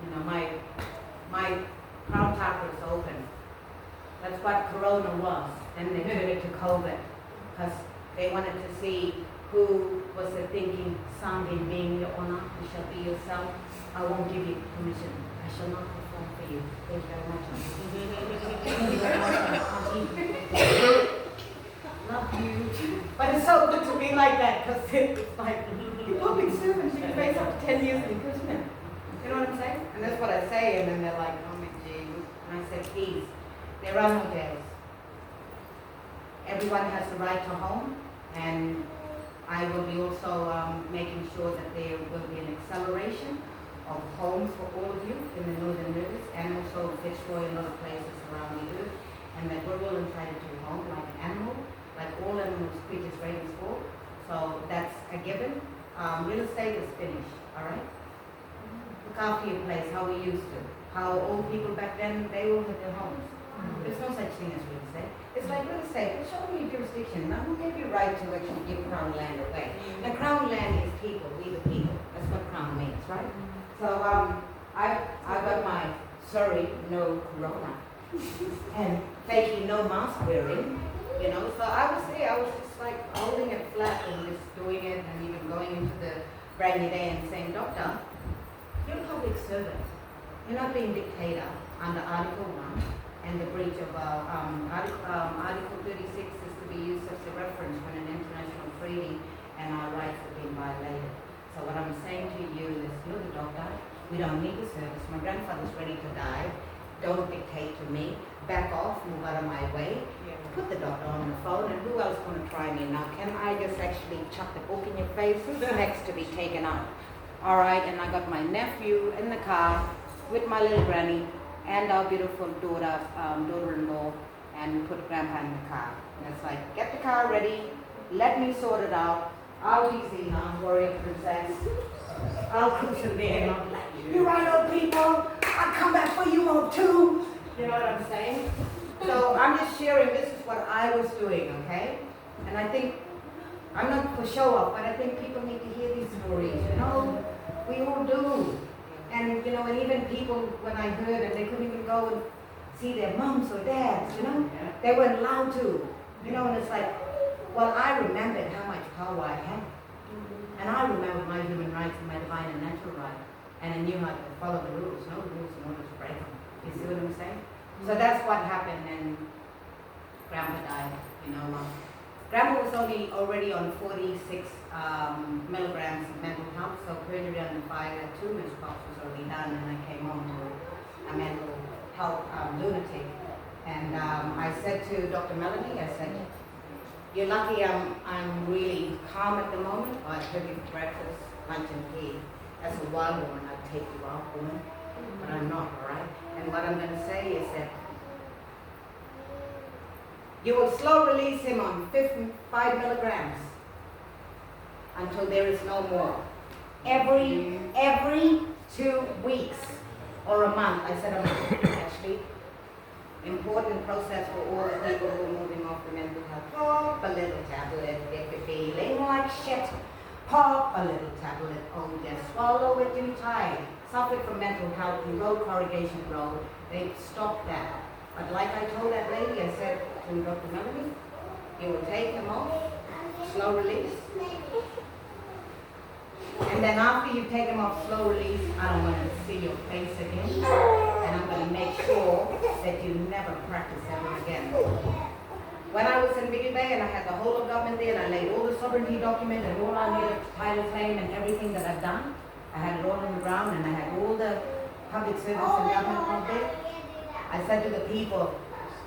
Speaker 1: you know, my crown chakra is open. That's what Corona was. Then they turned it to COVID, because they wanted to see who was the thinking, sounding being, Your Honor, you shall be yourself. I won't give you permission. I shall not perform for you. Thank you very much. Thank you very much. Love you. But it's so good to be like that, because it's like, you're public servants, you can face up to 10 years in imprisonment. You know what I'm saying? And that's what I say, and then they're like, oh my gee. And I said, please, there are no jails. Everyone has the right to home, and I will be also making sure that there will be an acceleration of homes for all of you in the northern rivers, and also Fitzroy and other places around the earth, and that we're all entitled to a home like an animal, like all animals, creatures, ravens, fall. So that's a given. Real estate is finished, all right? Look after your place, how we used to. How old people back then, they all had their homes. There's no such thing as real estate. It's like real estate, show me your jurisdiction. Now who gave you right to actually give crown land away? The crown land is people, we the people. That's what crown means, right? So I got my, sorry, no corona. And faking no mask wearing, you know. So I was there, I was just like holding it flat and just doing it, and even going into the brand new day and saying, Doctor, you're a public servant. You're not being dictator under Article 1. And the breach of Article 36 is to be used as a reference when an international treaty and our rights have been violated. So what I'm saying to you is, you're the doctor, we don't need the service, my grandfather's ready to die, don't dictate to me, back off, move out of my way, put the doctor on the phone, and who else going to try me now? Can I just actually chuck the book in your face? Who's next to be taken out? All right, and I got my nephew in the car with my little granny, and our beautiful daughter, daughter-in-law, and put grandpa in the car. And it's like, get the car ready, let me sort it out. I'll be seen now, warrior princess. I'll cruise in there, and I'll be like, you right, old people, I'll come back for you all too. You know what I'm saying? So I'm just sharing, this is what I was doing, okay? And I think, I'm not for show off, but I think people need to hear these stories, you know? We all do. And, you know, and even people, when I heard it, they couldn't even go and see their moms or dads, you know? They weren't allowed to, you know, and it's like, well, I remembered how much power I had. And I remembered my human rights and my divine and natural right. And I knew how to follow the rules, no rules in order to break them. You see what I'm saying? So that's what happened, and Grandpa died, you know. Grandpa was already on 46 milligrams of mental health, so perjury under fire, 2 missed calls was already done, and I came home to a mental health lunatic. And I said to Dr. Melanie, I said, you're lucky I'm really calm at the moment, but I took you for breakfast, lunch and tea. As a wild woman, I'd take you out, woman. but I'm not, all right? And what I'm going to say is that you will slow release him on 5 milligrams until there is no more. Every 2 weeks or a month, I said a month actually, important process for all the people who are moving off the mental health. Pop a little tablet if you're feeling like shit. Pop a little tablet, oh just swallow it in time. Suffered from mental health, you wrote corrugation road, they stopped that. But like I told that lady, I said to Dr. Melanie, you will take them off, slow release. And then after you take them off slow release, I don't want to see your face again. And I'm going to make sure that you never practice ever again. When I was in Meerijal and I had the whole of government there and I laid all the sovereignty documents and all I needed, title claim and everything that I've done, I had it all on the ground and I had all the public service and government out there. I said to the people,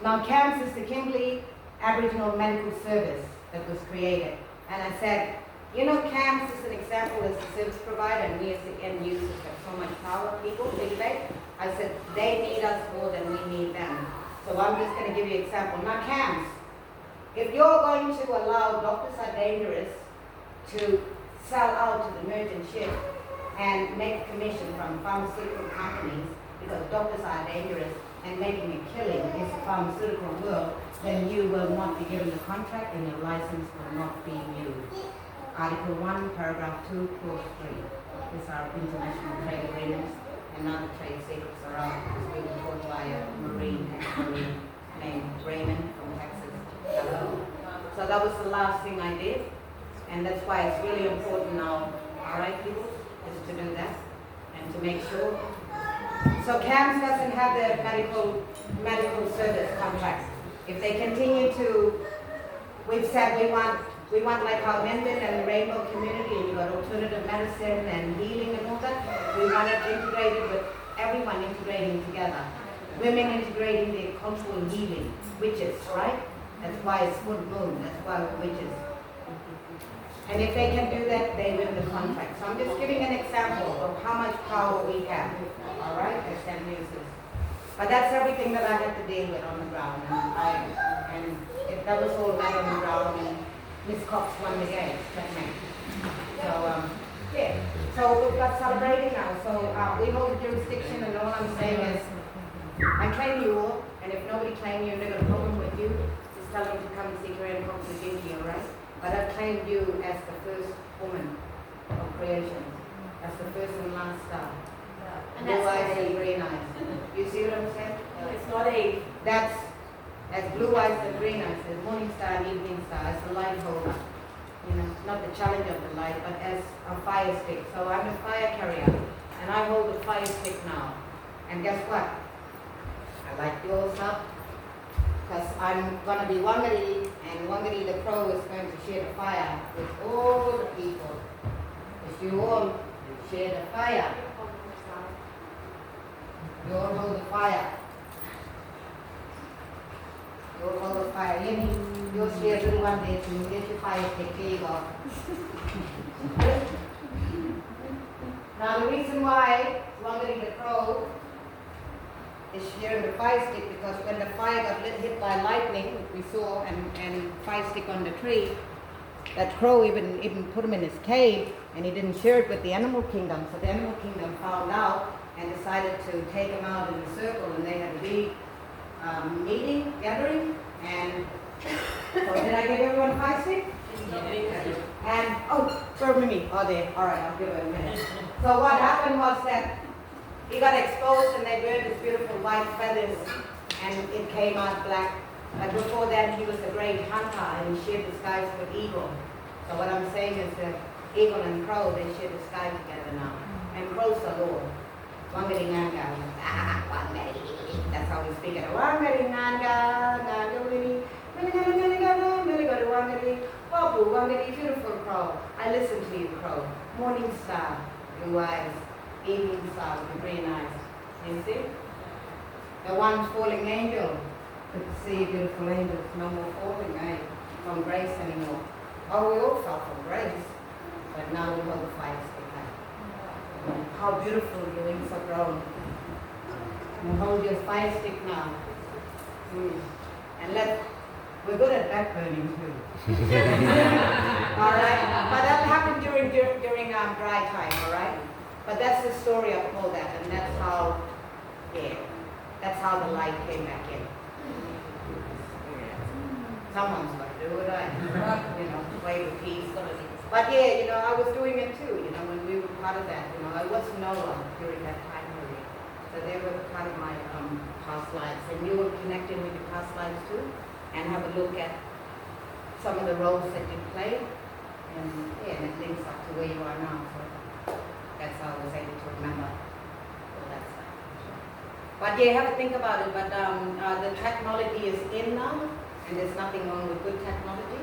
Speaker 1: now CAMS is the Kimberley Aboriginal Medical Service that was created. And I said, you know, CAMS is an example as a service provider and we as the end users have so much power, people, I said, they need us more than we need them. So I'm just going to give you an example. Now CAMS, if you're going to allow doctors are dangerous to sell out to the merchant ship and make commission from pharmaceutical companies because doctors are dangerous and making a killing is the pharmaceutical world, then you will not be given the contract and your license will not be used. Article 1, paragraph 2, clause 3. These are international trade agreements and other trade secrets around this being taught by a Marine ex-Marine named Raine from Texas. Hello. So that was the last thing I did, and that's why it's really important now, all right, people, is to do that and to make sure. So CAMS doesn't have the medical service contracts. If they continue to, we've said we want like our Mendon and the Rainbow community, and you got alternative medicine and healing and all that. We want it integrated with everyone integrating together. Women integrating their cultural healing, witches, right? That's why it's full moon, that's why we're witches. And if they can do that, they win the contract. So I'm just giving an example of how much power we have, all right, as end users. But that's everything that I had to deal with on the ground. And that was all right on the ground, and Miss Cox won the game, checkmate. So, yeah. So we've got celebrating now. So we hold the jurisdiction, and all I'm saying is, I claim you all, and if nobody claims you and they got a problem with you, just tell them to come and see Kerrianne Cox and Jingki, all right? But I claimed you as the first woman of creation, as the first and last star. Blue eyes and green eyes. You see what I'm saying?
Speaker 3: It's not a...
Speaker 1: That's as blue eyes and green eyes, as morning star and evening star, as the light holder. You know, not the challenge of the light, but as a fire stick. So I'm a fire carrier, and I hold the fire stick now. And guess what? I light yours up, because I'm going to be Wangari, and Wangari the crow is going to share the fire with all the people. If you all share the fire, you all hold the fire. You all hold the fire. You'll share little one day to get your fire stick. Here you go. Now the reason why Wangari the crow is sharing the fire stick, because when the fire got hit by lightning, we saw, and fire stick on the tree, that crow even put him in his cave, and he didn't share it with the animal kingdom. So the animal kingdom found out and decided to take him out in a circle, and they had a big meeting, gathering, and so did I give everyone a fire stick? And, oh, serve me. Oh, there. All right, I'll give it a minute. So what happened was that he got exposed and they burned his beautiful white feathers and it came out black. But before that, he was a great hunter and he shared the skies with eagle. So what I'm saying is that eagle and crow, they share the sky together now. And crow's the Lord. Wangari Nanga. Wangari. That's how we speak it. Wangari Nanga. Wangari. Maaboo, Wangari, beautiful crow. I listen to you, crow. Morning star, blue eyes. Evening star with the green eyes. You see? The one falling angel. Good to see beautiful angels. No more falling, eh? From grace anymore. Oh, we all fell from grace. But now we hold the fire stick. How beautiful your wings are grown. And hold your fire stick now. And we're good at back burning too. All right? But that happened during dry time, all right? But that's the story of all that, and that's how the light came back in. Someone's got to do it, right? Play with peace. But yeah, I was doing it too, when we were part of that. I was Noah during that time period. So they were part of my past lives. And you were connected with your past lives too, and have a look at some of the roles that you played. And it links up to where you are now. So that's how I was able to remember all that stuff. But yeah, have a think about it. But the technology is in now, and there's nothing wrong with good technology.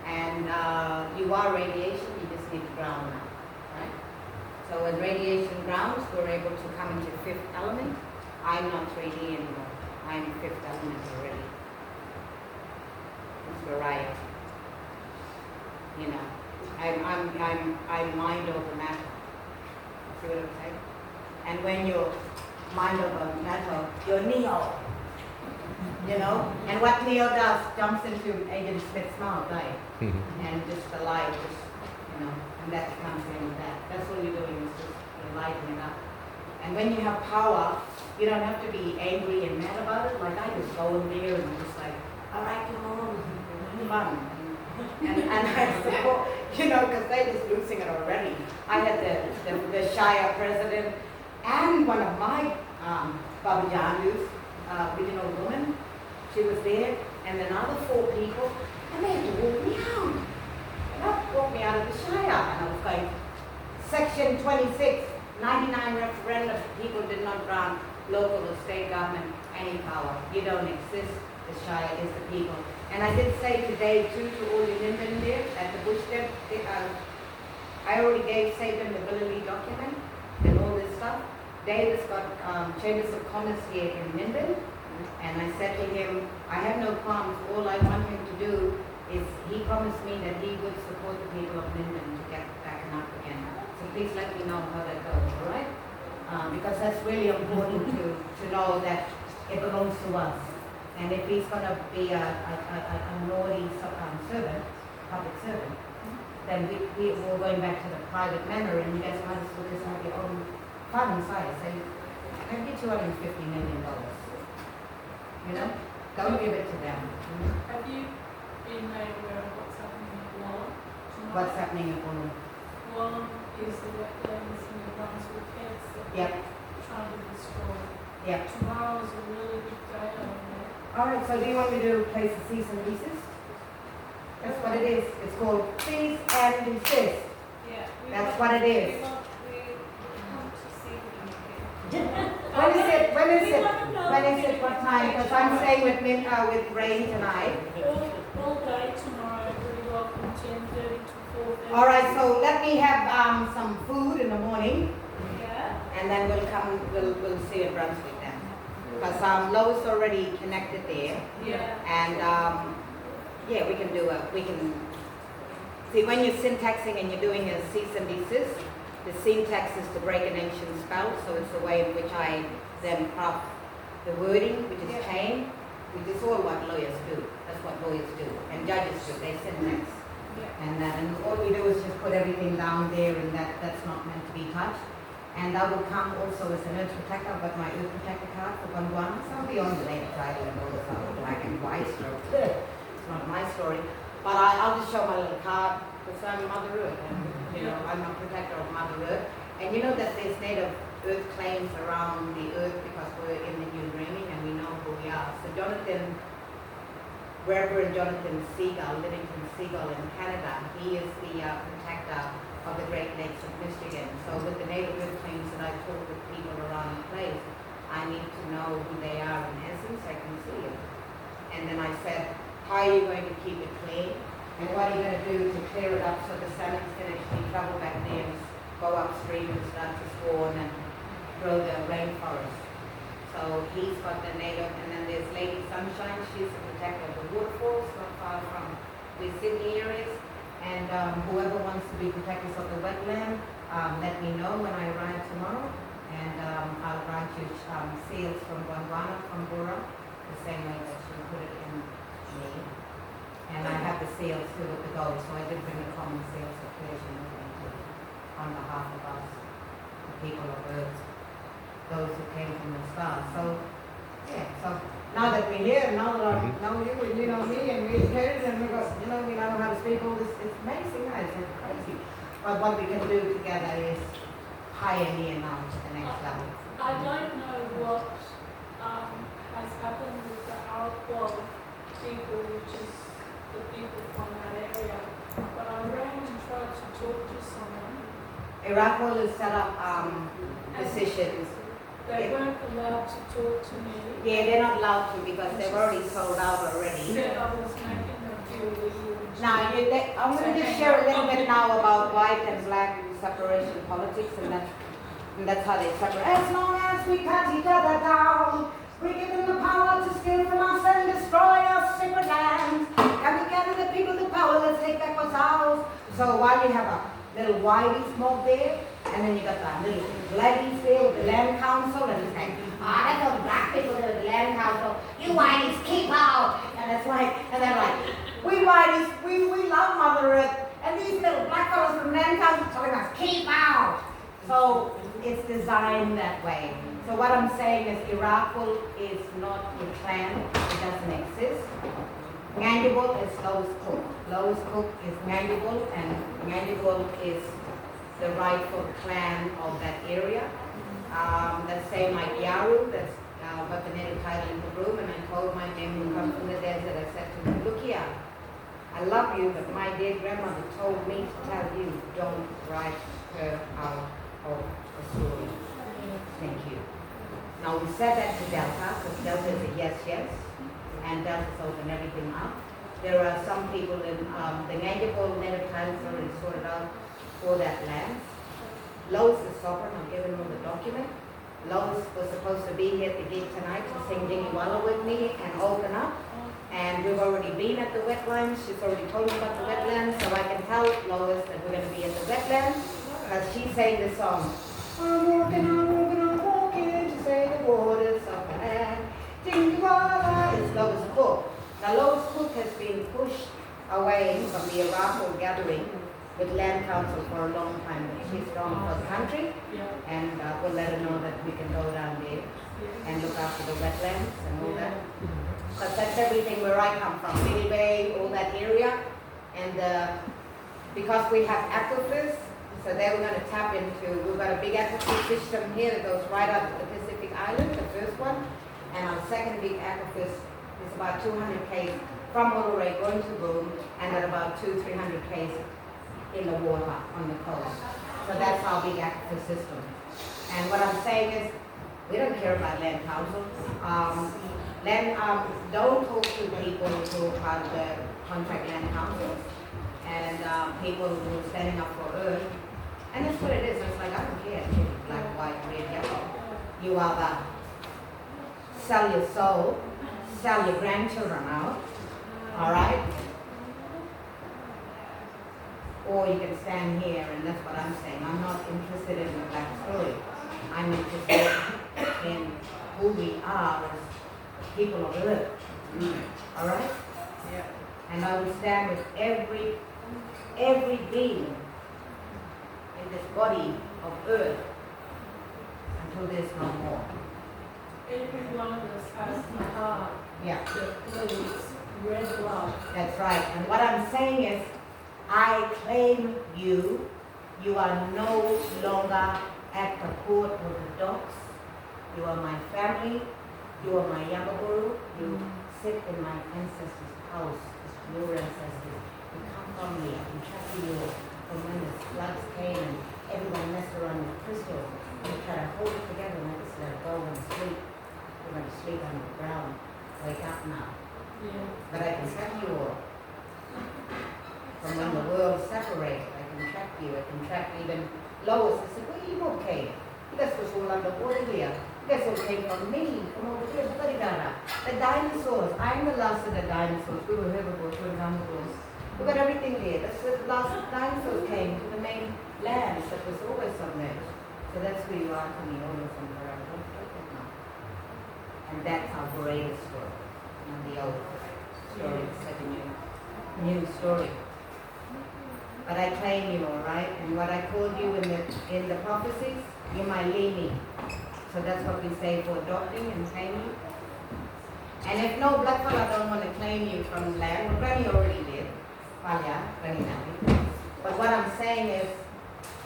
Speaker 1: And you are radiation, you just need to ground now, right? So when radiation grounds, we're able to come into fifth element. I'm not 3D anymore. I'm fifth element already. It's Mariah. I'm mind over matter. See what I'm saying? And when you're mind over matter, you're Neo. And what Neo does, jumps into Agent Smith's mouth, right? And just the light, and that comes in with that. That's what you're doing, is just lighting it up. And when you have power, you don't have to be angry and mad about it. Like I just go in there and I'm just like, all right, come on, fun. And I support, because they're just losing it already. I had the Shire president and one of my Baba Janus, original woman. She was there, and then other 4 people, and they had to walk me out. And that walked me out of the Shire. And I was going, Section 26, 99 referendum, people did not grant local or state government any power. You don't exist, the Shire is the people. And I did say today too to all the Linden there at the bush there, I already saved them the ability document and all this stuff. David's got Chambers of Commerce here in Linden. And I said to him, I have no qualms. All I want him to do is, he promised me that he would support the people of Linden to get back and up again. So please let me know how that goes, all right? Because that's really important to know that it belongs to us. And if he's going to be a naughty servant, public servant, then we're going back to the private manor, and you guys might as well just have your own fund inside. Say, I'll get $250 million. Don't give it to them.
Speaker 3: Have you been made aware of what's happening in Burra?
Speaker 1: What's happening in Burra?
Speaker 3: Burra is the wetlands in the Brunswick heads that they're trying to destroy.
Speaker 1: Yep.
Speaker 3: Tomorrow is a really big day over there.
Speaker 1: Alright, so do you want me to place a cease and desist? That's what it is. It's called cease and desist.
Speaker 3: Yeah.
Speaker 1: That's what it is.
Speaker 3: We want to see them.
Speaker 1: When is it? What time? Because I'm staying with Raine tonight.
Speaker 3: All day tomorrow, pretty well from 10:30 to 4:30.
Speaker 1: All right, so let me have some food in the morning,
Speaker 3: Yeah.
Speaker 1: and then we'll see at Brunswick then. Because Lois already connected there,
Speaker 3: Yeah.
Speaker 1: and we can see when you're syntaxing and you're doing a cease and desist. The syntax is to break an ancient spell, so it's the way in which I then craft the wording, which is chain, which is all what lawyers do. That's what lawyers do, and judges do. They syntax, and all we do is just put everything down there, and that's not meant to be touched. And I will come also as an earth protector. I've got my earth protector card for Gondwanaland, so I'll be on the later title and all this other black and white stroke. It's not my story, but I'll just show my little card because I'm Mother Earth, and I'm a protector of Mother Earth. And you know that there's native earth claims around the earth because we're in the new dreaming and we know who we are. So Reverend Jonathan Seagull, Livingston Seagull in Canada, he is the protector of the Great Lakes of Michigan. So with the native earth claims that I talk with people around the place, I need to know who they are in essence. I can see it. And then I said, how are you going to keep it clean? And what are you going to do to clear it up so the salmon's can actually travel back there and go upstream and start to spawn and grow the rainforest? So he's got the native, and then there's Lady Sunshine. She's a protector of the waterfalls, not far from where Sydney areas. And whoever wants to be protectors of the wetland, let me know when I arrive tomorrow. And I'll grant you seals from Gondwanaland, from Burra, the same way that you put it in me. And I have the seals too with the gold, so I did bring the common seals of creation with me too, on behalf of us, the people of Earth, those who came from the stars. So, yeah, so now that we're here, now that I know you and you know me and we're educated and we got, we know how to speak all this, it's amazing, guys, it's crazy. But what we can do together is pioneer now to the next level.
Speaker 3: I don't know what has happened with the Arab people, which is the people from that area, but I ran and tried to talk to someone.
Speaker 1: Iraq will set up positions.
Speaker 3: They weren't allowed to talk to me.
Speaker 1: Yeah, they're not allowed to because they've already sold out already.
Speaker 3: Said I was making them feel weird.
Speaker 1: Now, I'm going to just share a little bit now about white and black separation politics, and that's how they separate. As long as we cut each other down, we give them the power to steal from us and destroy our sacred lands. And we gather the people the power, let's take back what's ours. So while you have a little whitey smoke there, and then you got that little blackies there with the land council, and it's like, that's all the black people do with the land council. You whiteys keep out. And it's like, and they're like, we whiteys, we love Mother Earth, and these little black fellows from land council telling us keep out. So it's designed that way. So what I'm saying is Iraq is not a clan, it doesn't exist. Mandible is Lois Cook. Lois Cook is Mandible, and Mandible is the rightful clan of that area. That's same like Yaru, that's got the native title in the room, and I told my name who comes from the desert, I said to him, look here, I love you, but my dear grandmother told me to tell you, don't write her out of the story. Thank you. Now we said that to Delta, because Delta is a yes, yes, and Delta's opened everything up. There are some people in the Mandible native titles already sorted out for that land. Lois is sovereign, I'm giving him the document. Lois was supposed to be here at the gig tonight to sing Jingki with me and open up. And we've already been at the wetlands. She's already told me about the wetlands, so I can tell Lois that we're going to be at the wetlands because she sang the song. I'm walking to say the waters of the land. Jingki is Lois Cook. Now Lois Cook has been pushed away from the Arapaho gathering with land council for a long time. She's strong for the country, and we'll let her know that we can go down there and look after the wetlands and all that. Because that's everything where I come from, Billy Bay, all that area. And because we have aquifers, so they were going to tap into, we've got a big aquifer system here that goes right out to the Pacific Island, the first one. And our second big aquifer is about 200 k's from Monterey going to Boom, and at about 200-300 k's in the water on the coast. So that's our big aquifer system. And what I'm saying is, we don't care about land council. Don't talk to people who are part of the contract land councils and people who are standing up for Earth. And that's what it is. It's like, I don't care, black, white, red, yellow. You either sell your soul, sell your grandchildren out, all right? Or you can stand here, and that's what I'm saying. I'm not interested in the black story. I'm interested in who we are as people of Earth. All right?
Speaker 2: Yeah.
Speaker 1: And I will stand with every being in this body of Earth until there's no more.
Speaker 3: Every one of us has the heart
Speaker 1: Yeah.
Speaker 3: that bleeds red blood.
Speaker 1: That's right. And what I'm saying is, I claim you. You are no longer at the court of the docks. You are my family. You are my Yamaguru. You sit in my ancestors' house. It's your ancestors. You come from me. I can track you from when the floods came and everyone messed around with crystals. You try to hold it together and I just let it go and sleep. You're going to sleep on the ground. Wake up now.
Speaker 3: Yeah.
Speaker 1: But I can track you all. From when the world separated, I can track you. I can track even Lois. I said, well, you okay? You guys was all underwater here. You guys all came from me, from over here. The dinosaurs. I'm the last of the dinosaurs. We were herbivores, we were carnivores. We got everything there. That's the last dinosaurs came to the main lands that was always on there. So So that's who you are to me, almost from Burra. And that's our greatest story. Not the old story, it's like a new story. But I claim you, all right? And what I called you in the prophecies, you're my Limi. So that's what we say for adopting and claiming. And if no black fella don't want to claim you from the land, well, Granny already did. Well, yeah, Granny now. But what I'm saying is,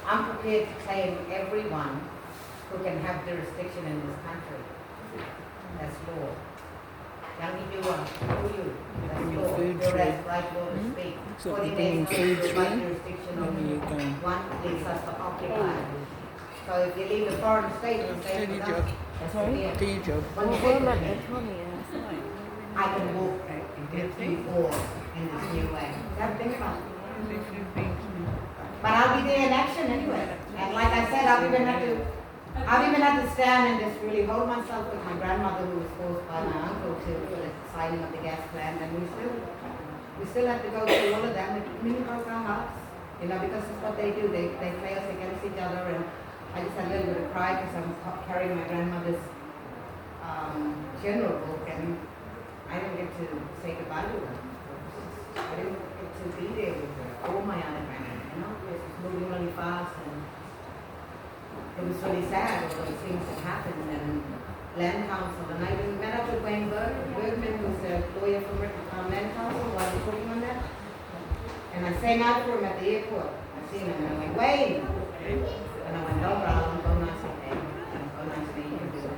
Speaker 1: I'm prepared to claim everyone who can have jurisdiction in this country. That's law. Yangi Dua, who you? That's law. Your right law to speak.
Speaker 4: So
Speaker 1: 40
Speaker 4: you're
Speaker 1: days
Speaker 4: doing
Speaker 1: notice,
Speaker 4: food
Speaker 1: the right
Speaker 4: trade?
Speaker 1: jurisdiction
Speaker 4: Where are you
Speaker 1: of
Speaker 4: going?
Speaker 1: one leaves us to occupy. So if you leave the foreign state and stay
Speaker 4: Do
Speaker 1: with
Speaker 4: your
Speaker 1: us,
Speaker 4: job.
Speaker 1: that's
Speaker 4: Sorry?
Speaker 1: the
Speaker 4: Do your job.
Speaker 1: One
Speaker 5: Well,
Speaker 1: thing,
Speaker 5: at the Tommy, yeah.
Speaker 1: I can walk with you all in this new way. That think about it. But I'll be there in action anyway. And like I said, I'll even have to stand and just really hold myself with my grandmother who was forced by my uncle to the signing of the gas plan. And we still have to go through all of them. It really broke our hearts, you know, because it's what they do. They play us against each other. And I just had a little bit of pride because I was carrying my grandmother's funeral book, and I didn't get to say goodbye to her. I didn't get to be there with her. All my other grandmother, you know, it was moving really fast, and it was really sad, all those things that happened. And land council, and I met up with Wayne Bergman, who's a lawyer from land council, while I was working on that. And I sang out for him at the airport. I seen him, and I went, Wayne! And I went, no problem, go nice to meet you. Go nice to meet you.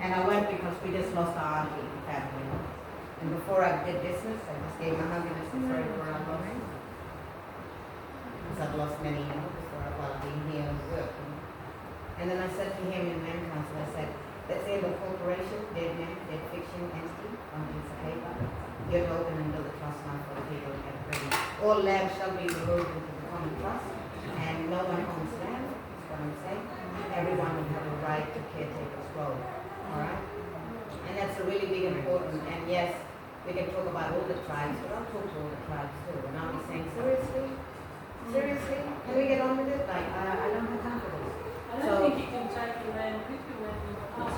Speaker 1: And I went because we just lost our auntie family. And before I did business, I just gave my hug and I said, sorry for our loss. Because I've lost many, you know, while I've been here and working. And then I said to him in land council, I said, let's say the corporation, dead man, dead fiction entity, on a piece of paper, get open and build a trust fund for the people to get ready. All land shall be removed into the common trust, and no one owns land, is what I'm saying. Everyone will have a right to caretaker's road, all right? And that's a really big important, and yes, we can talk about all the tribes, but I'll talk to all the tribes too. And I'll be saying, seriously? Seriously? Can we get on with it? Like, I don't have time for this.
Speaker 3: I don't think you can take your land with you when you pass.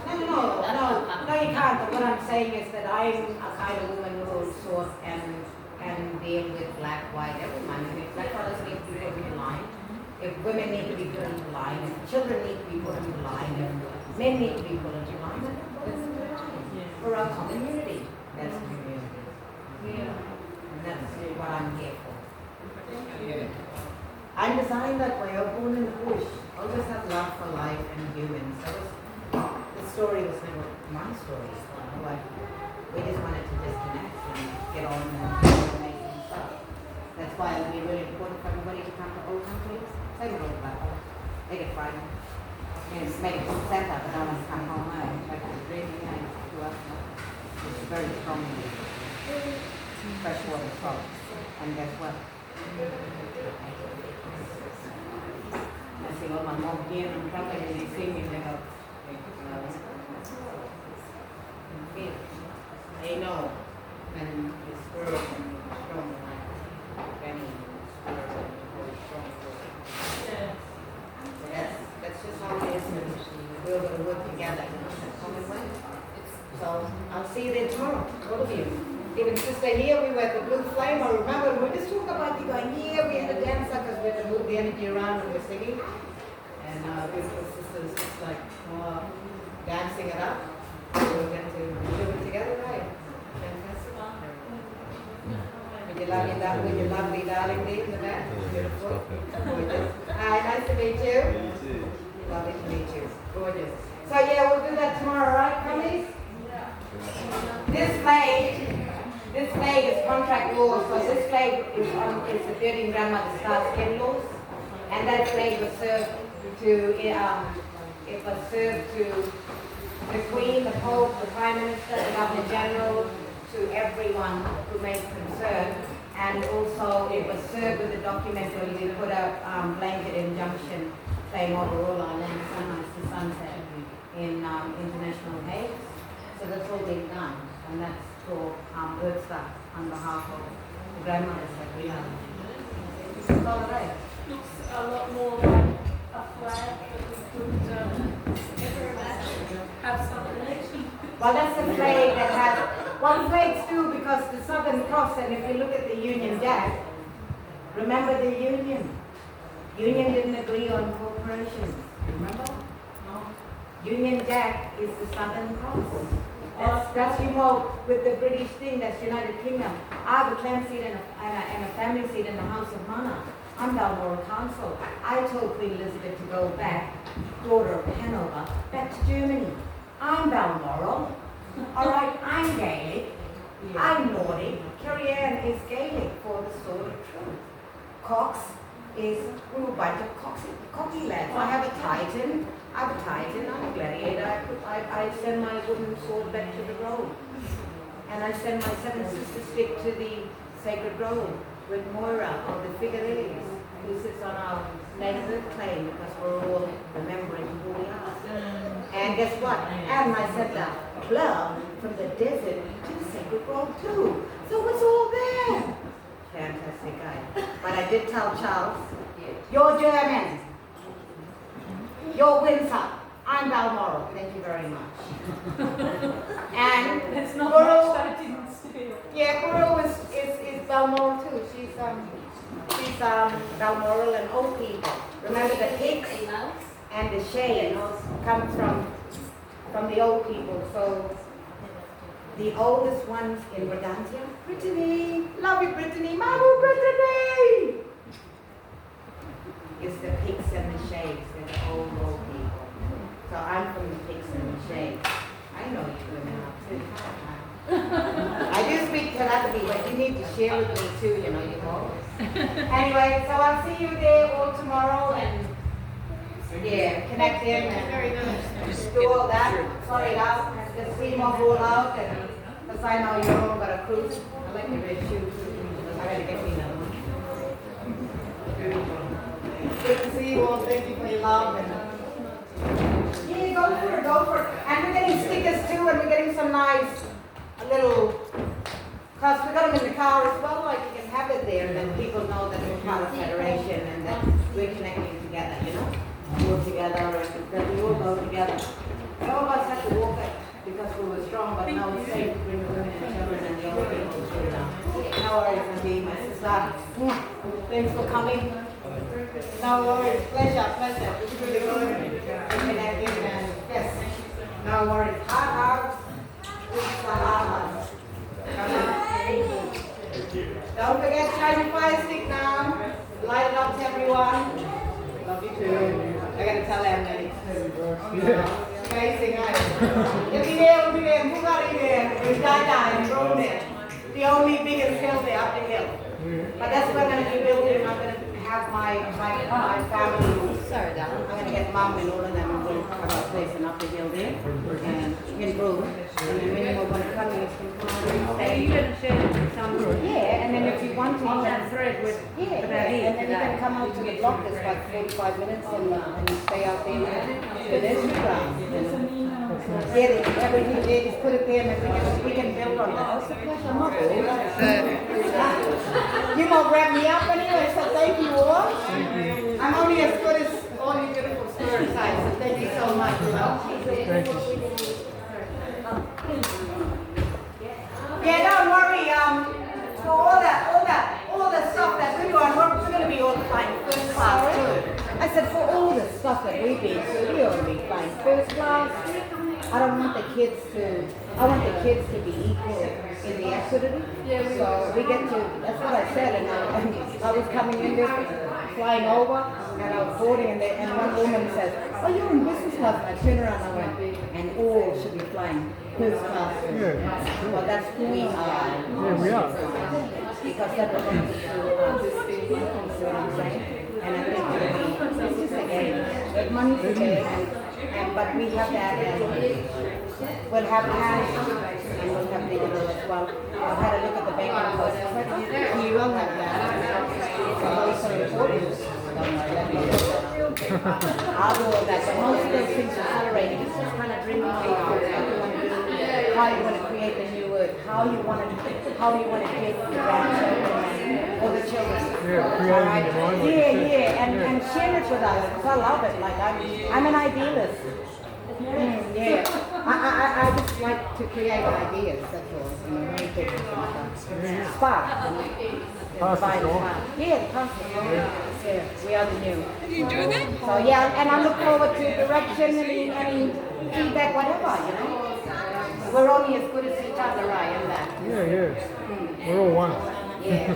Speaker 1: No, you can't. But what I'm saying is that I'm a kind of woman who will sort and deal with black, white, everyone. And if black brothers need to be put into line, if women need to be put into line, if children need to be put into line, if men need to be put into line, then put us into line for our common unity. That's the community.
Speaker 3: Yeah.
Speaker 1: And that's what I'm here for. I'm designed that way. I was born in the bush. I always have love for life and humans. The story was never my story. You know, we just wanted to disconnect and get on and make some stuff. That's why it would be really important for everybody to come to old countries. Say what old about it. Make it Friday. And make it center, but don't want to come home and try to drink and do us. It's very strong. Fresh water salt. And guess what? I see all my mom here and probably and they see me and they go, they know when it's strong and strong like Benny very strong.
Speaker 3: Yeah.
Speaker 1: That's just how it is. We're going to work together in a common way. So I'll see you there tomorrow, all of you. Even sister here, we were at the Blue Flame. I remember we just talked about you going here, we had a dancer because we had to move the energy around and we're singing. And beautiful sisters just like dancing it up. So we're going to live it together, right? Fantastic. With your lovely darling there in the back. Beautiful. Gorgeous. Hi, nice to meet you. Lovely to meet you. Gorgeous. So yeah, we'll do that tomorrow, right, Collies? This flag is contract law, so this flag is the 13 grandmother star skin laws, and that flag was served to the Queen, the Pope, the Prime Minister, the Governor General, to everyone who made concern, and also it was served with a document where we put a blanket injunction saying overall our land sunrise to sunset in international Hague. So that's all they've done, and that's for earthstar on behalf of the grandmothers that we have. It's all right.
Speaker 3: Looks a lot more like a flag that we would ever have some relation.
Speaker 1: Well, that's a flag that has, well, flags do because the Southern Cross, and if you look at the Union Jack, remember the Union? Union didn't agree on corporations, remember? Union Jack is the Southern Cross. That's you know, with the British thing, that's United Kingdom. I have a clan seat and a family seat in the House of Mana. I'm Balmoral Council. I told Queen Elizabeth to go back, daughter of Hanover, back to Germany. I'm Balmoral. All right, I'm Gaelic. I'm Nordic. Kerrianne is Gaelic for the sword of truth. Cox is, we were a bunch of cocky lads. I have a Titan. I'm a gladiator. I send my wooden sword back to the road. And I send my 7 sister stick to the sacred road with Moira of the Figueres, who sits on our native claim because we're all remembering who we are. And guess what? And I sent a club from the desert to the sacred road too. So it's all there. Fantastic guy. But I did tell Charles, you're German. You're Windsor. I'm Balmoral. Thank you very much. And
Speaker 3: It's not
Speaker 1: Burra,
Speaker 3: much that I didn't see.
Speaker 1: yeah, Burra is Balmoral too. She's Balmoral and old people. Remember the pigs and the shades come from the old people. So the oldest ones in Brigantia, Brittany, love you Brittany, Maaboo Brittany, is the pigs and the shades. They're the old people. So I'm from the pigs and the shades. I know you women are too. I do speak telepathy, but you need to share with me too, you know, you know. Anyway, so I'll see you there all tomorrow and yeah, connect in and do all that, sort it out, and just see them all out, and because I know you're all got a cruise. I like the red shoes. I gotta get me another one. Good to see you all. Thank you for your love. And yeah, go for it, go for it. And we're getting stickers too, and we're getting some nice little, because we got them in the car as well, like you can have it there, and then people know that we're part of Federation and that we're connecting together, you know? We're together, and that we all go together. Some of us had to walk it because we were strong, but now it's safe to bring the women and children and the old people through now. No worries, Nadine, my sister. Thanks for coming. No worries, pleasure. It's really good. Connecting and yes, no worries. Hard. Don't forget to try your fire stick now. Light it up to everyone. Love you too. I gotta tell them that it's amazing. You'll be there. Who got in there? There's die and road there. The only biggest hill there, up the hill. But that's what I'm gonna be building. I'm gonna have my family. Sorry, I'm gonna get Mom and all of them. I'm going to have a place in up the hill there and in Burra. And then when you're going to come, you can come and stay.
Speaker 4: You can share some.
Speaker 1: Yeah, and then if you want to, you can thread with, and then you can come out to the block that's like 45 minutes and stay out there with pedestrian ground. Yeah, everything there, just put it there and we can build on that. You gonna grab me up anyway, so thank you all. I'm only as good as all you beautiful spirit sides, so thank you so much. Yeah, don't worry. For all the stuff that we're doing, we're going to be all flying first class too. I said for all the stuff that we've been through, we're going to be flying first class. I don't want the kids to. I want the kids to be equal in the equity. So we get to. That's what I said, and I was coming in there, flying over, and I was boarding, and one woman says, "Oh, you're in business class." And I turned around and I went, "And all should be flying first class." Well, that's who we are.
Speaker 5: Yeah, we are.
Speaker 1: Because that was going to do and I think it's just a game. But money's a game, but we have that. We'll have cash and we'll have digital as well. I've had a look at the bank and we will have that. It's also important. I'll do all that, but most of those things are accelerating. It's just kind of dreaming about how you want to create the new with how you want to give the grandchildren or the children.
Speaker 4: Yeah, creating your own.
Speaker 1: And share it with others. 'Cause I love it. Like I'm an idealist. Yeah. I just like to create ideas. That's all. You know, make it spark.
Speaker 4: Pass it on.
Speaker 1: Yeah, the pass it on. Yeah, we are the new. You do that? So yeah, and I look forward to direction and feedback, whatever, you know. We're only as good as each other, right? And that.
Speaker 4: Yeah. We're all one.
Speaker 1: Yeah.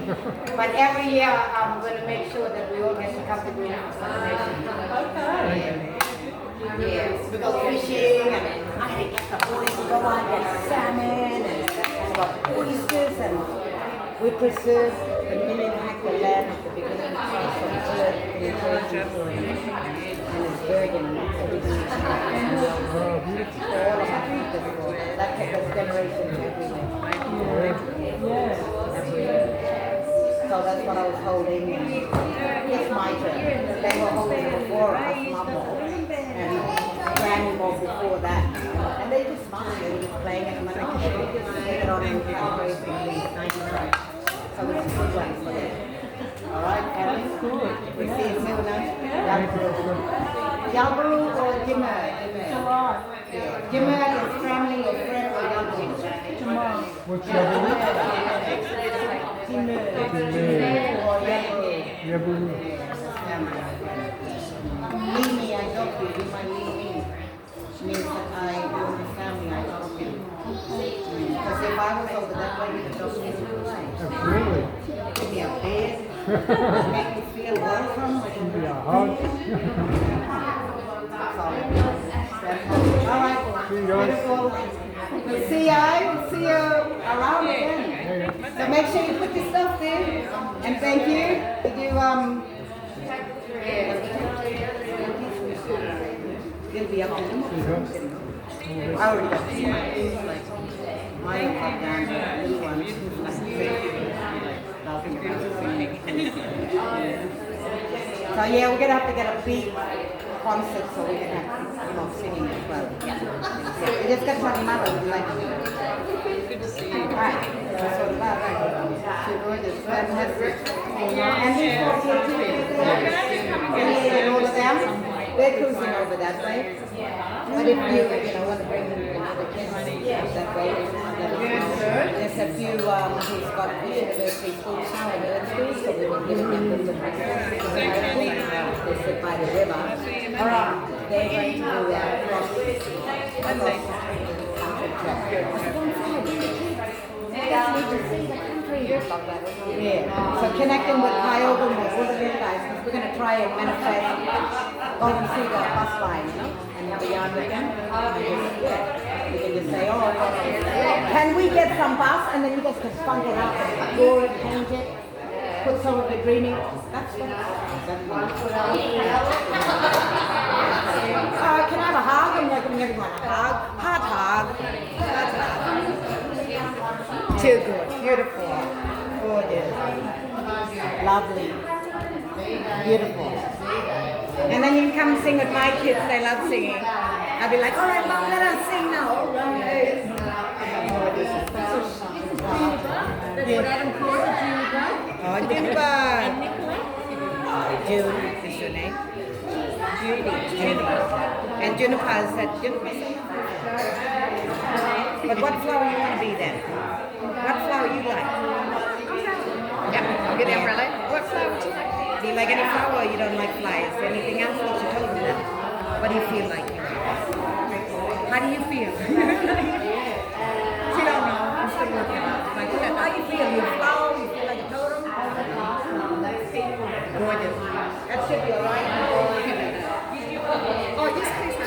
Speaker 1: But every year I'm going to make sure that we all get to come to Burra for celebration. Okay. Yeah, we go fishing and I'm going to get the boys to go out and get salmon and got oysters and we preserve the million hectare land at the beginning of the earth and it's virgin and everything is all of our people. That kept us generations everywhere. So that's what I was holding. It's Micah. They were holding before us, Maaboo. And Granny more before that. And they just smiled. They were just playing it. And then I just take it on and celebrate the 99. So it's a good one for them. Alright, Kerrianne? Good. We see it soon, Maaboo or Jingki? Jingki is family or friend or Maaboo?
Speaker 4: What's your name?
Speaker 1: Mimi, I love you. You might leave me. Means that I own the family. I love you. Because if I was over that way, you'd love me too.
Speaker 4: Absolutely.
Speaker 1: Give me a bed. Make me feel welcome.
Speaker 4: Give me a hug.
Speaker 1: All right.
Speaker 4: See you guys.
Speaker 1: Beautiful. We'll see you around again. So make sure you put your stuff there. And thank you. Did you It'll be up to you. I already got this one. Mine got down to the blue one. So yeah, we're gonna have to get a big concert so we can have singing as well. Yeah, we just got some mother would like good to see you. Right. So and these folks here too. And all of them. They're cruising over that way. But if you want to bring them the kids that way, there's a few who's got university schools now in earth schools, so we will give them the they sit by the river. All right, they're going to yeah, so connecting with Kyoto and all the little guys, because we're going to try and manifest, go and see the bus line, you know, and beyond with them. You can just say, oh, can we get some bus? And then you guys can spunk it up and gore it, paint it, put some of the greening. That's what can I have a hug? I'm like, giving everyone a hug. Hug. Too good. Beautiful. Gorgeous. Lovely. Beautiful. And then you can come sing with my kids. They love singing. I'll be like, all right, Mom, let us sing now. All right. Oh, Juniper. June is your name? Judy. And Juniper said, Juniper. But what flower you want to be then? What flower you like? Yeah, I'll get the umbrella. What flower would you like? Do you like any flower or you don't like flowers? Anything else that you told them that? What do you feel like? How do you feel? She don't know. I'm still working on it. Like, how do you feel? You flower? You feel like a totem? Gorgeous. That should be alright. Oh, just please.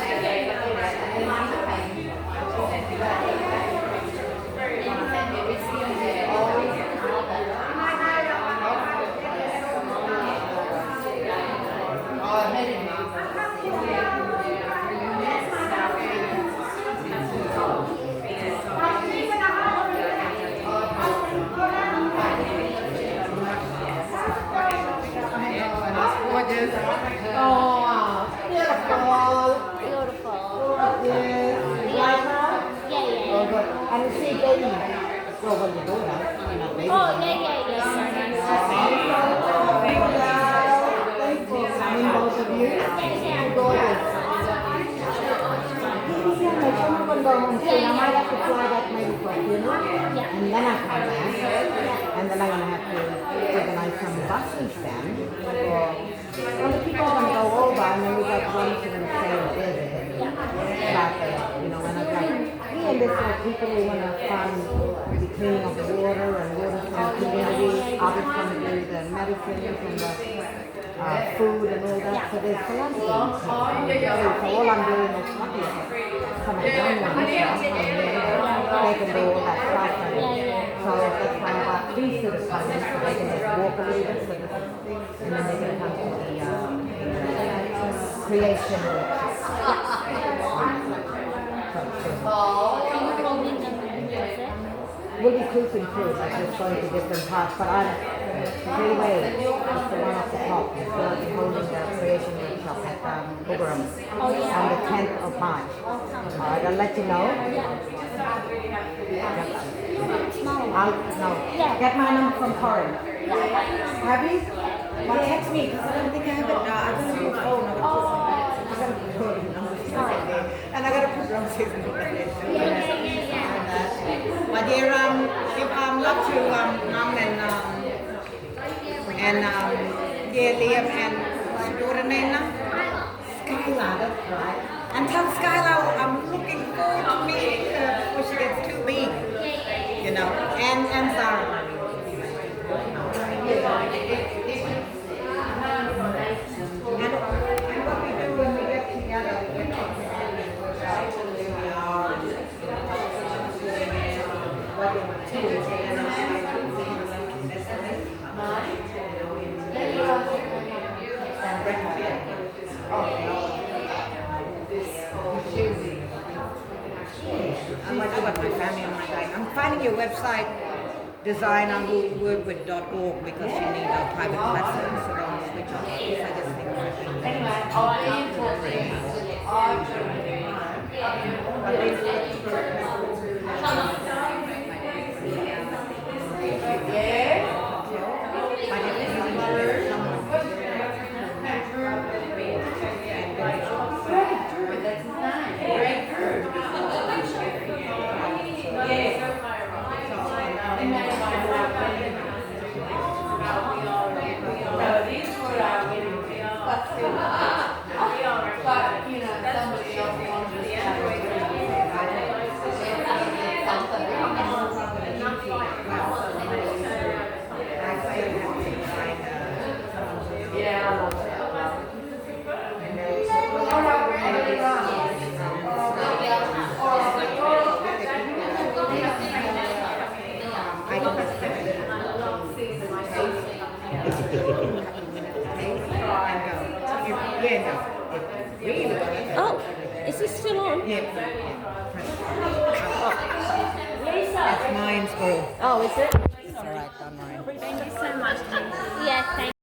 Speaker 5: Well, when you do that, maybe.
Speaker 6: Oh, yeah.
Speaker 5: I mean, both of you. Go with. Yeah, make sure I'm gonna go home soon. I might have to fly back maybe for a funeral.
Speaker 6: Yeah.
Speaker 5: And then I come back. And then I'm gonna have to organize some buses then. Well, the people are gonna go over and then we got one to them same visit. But, when I like, me and this are people who wanna fund the cleaning of the water and water from the community. Others wanna do the medicines and the food and all that. So there's a lot of things. So all I'm doing is some of the young ones they can do all that stuff. So that's why I got 3 citizens so they can just walk a little bit and then they can come to the creation workshop. We'll be cruising through, like just going to different parts, but I'm Raine West, it's the one off the top. It's going to be holding the creation workshop at Burra on the 10th of March. Alright, I'll let you know. Get my number from Tort. Have you? Well, text me because I don't think I have it. I don't have your phone. And I got to put wrong season. My dear, give love to Mom and dear Liam and daughter Nena. Skylar, that's right. And tell Skylar I'm looking forward to meeting her before she gets too big. And Sarah. And what we do when we get together, we talk about who we are, what we want to do, I'm like, about my family and my life. I'm finding your website design on work.with.org because you need a private lessons, so don't switch off. I just think
Speaker 6: Oh, is this still on?
Speaker 5: That's mine's girl.
Speaker 6: Oh, is it?
Speaker 5: It's alright, done mine.
Speaker 6: Thank you so much. Yes, thank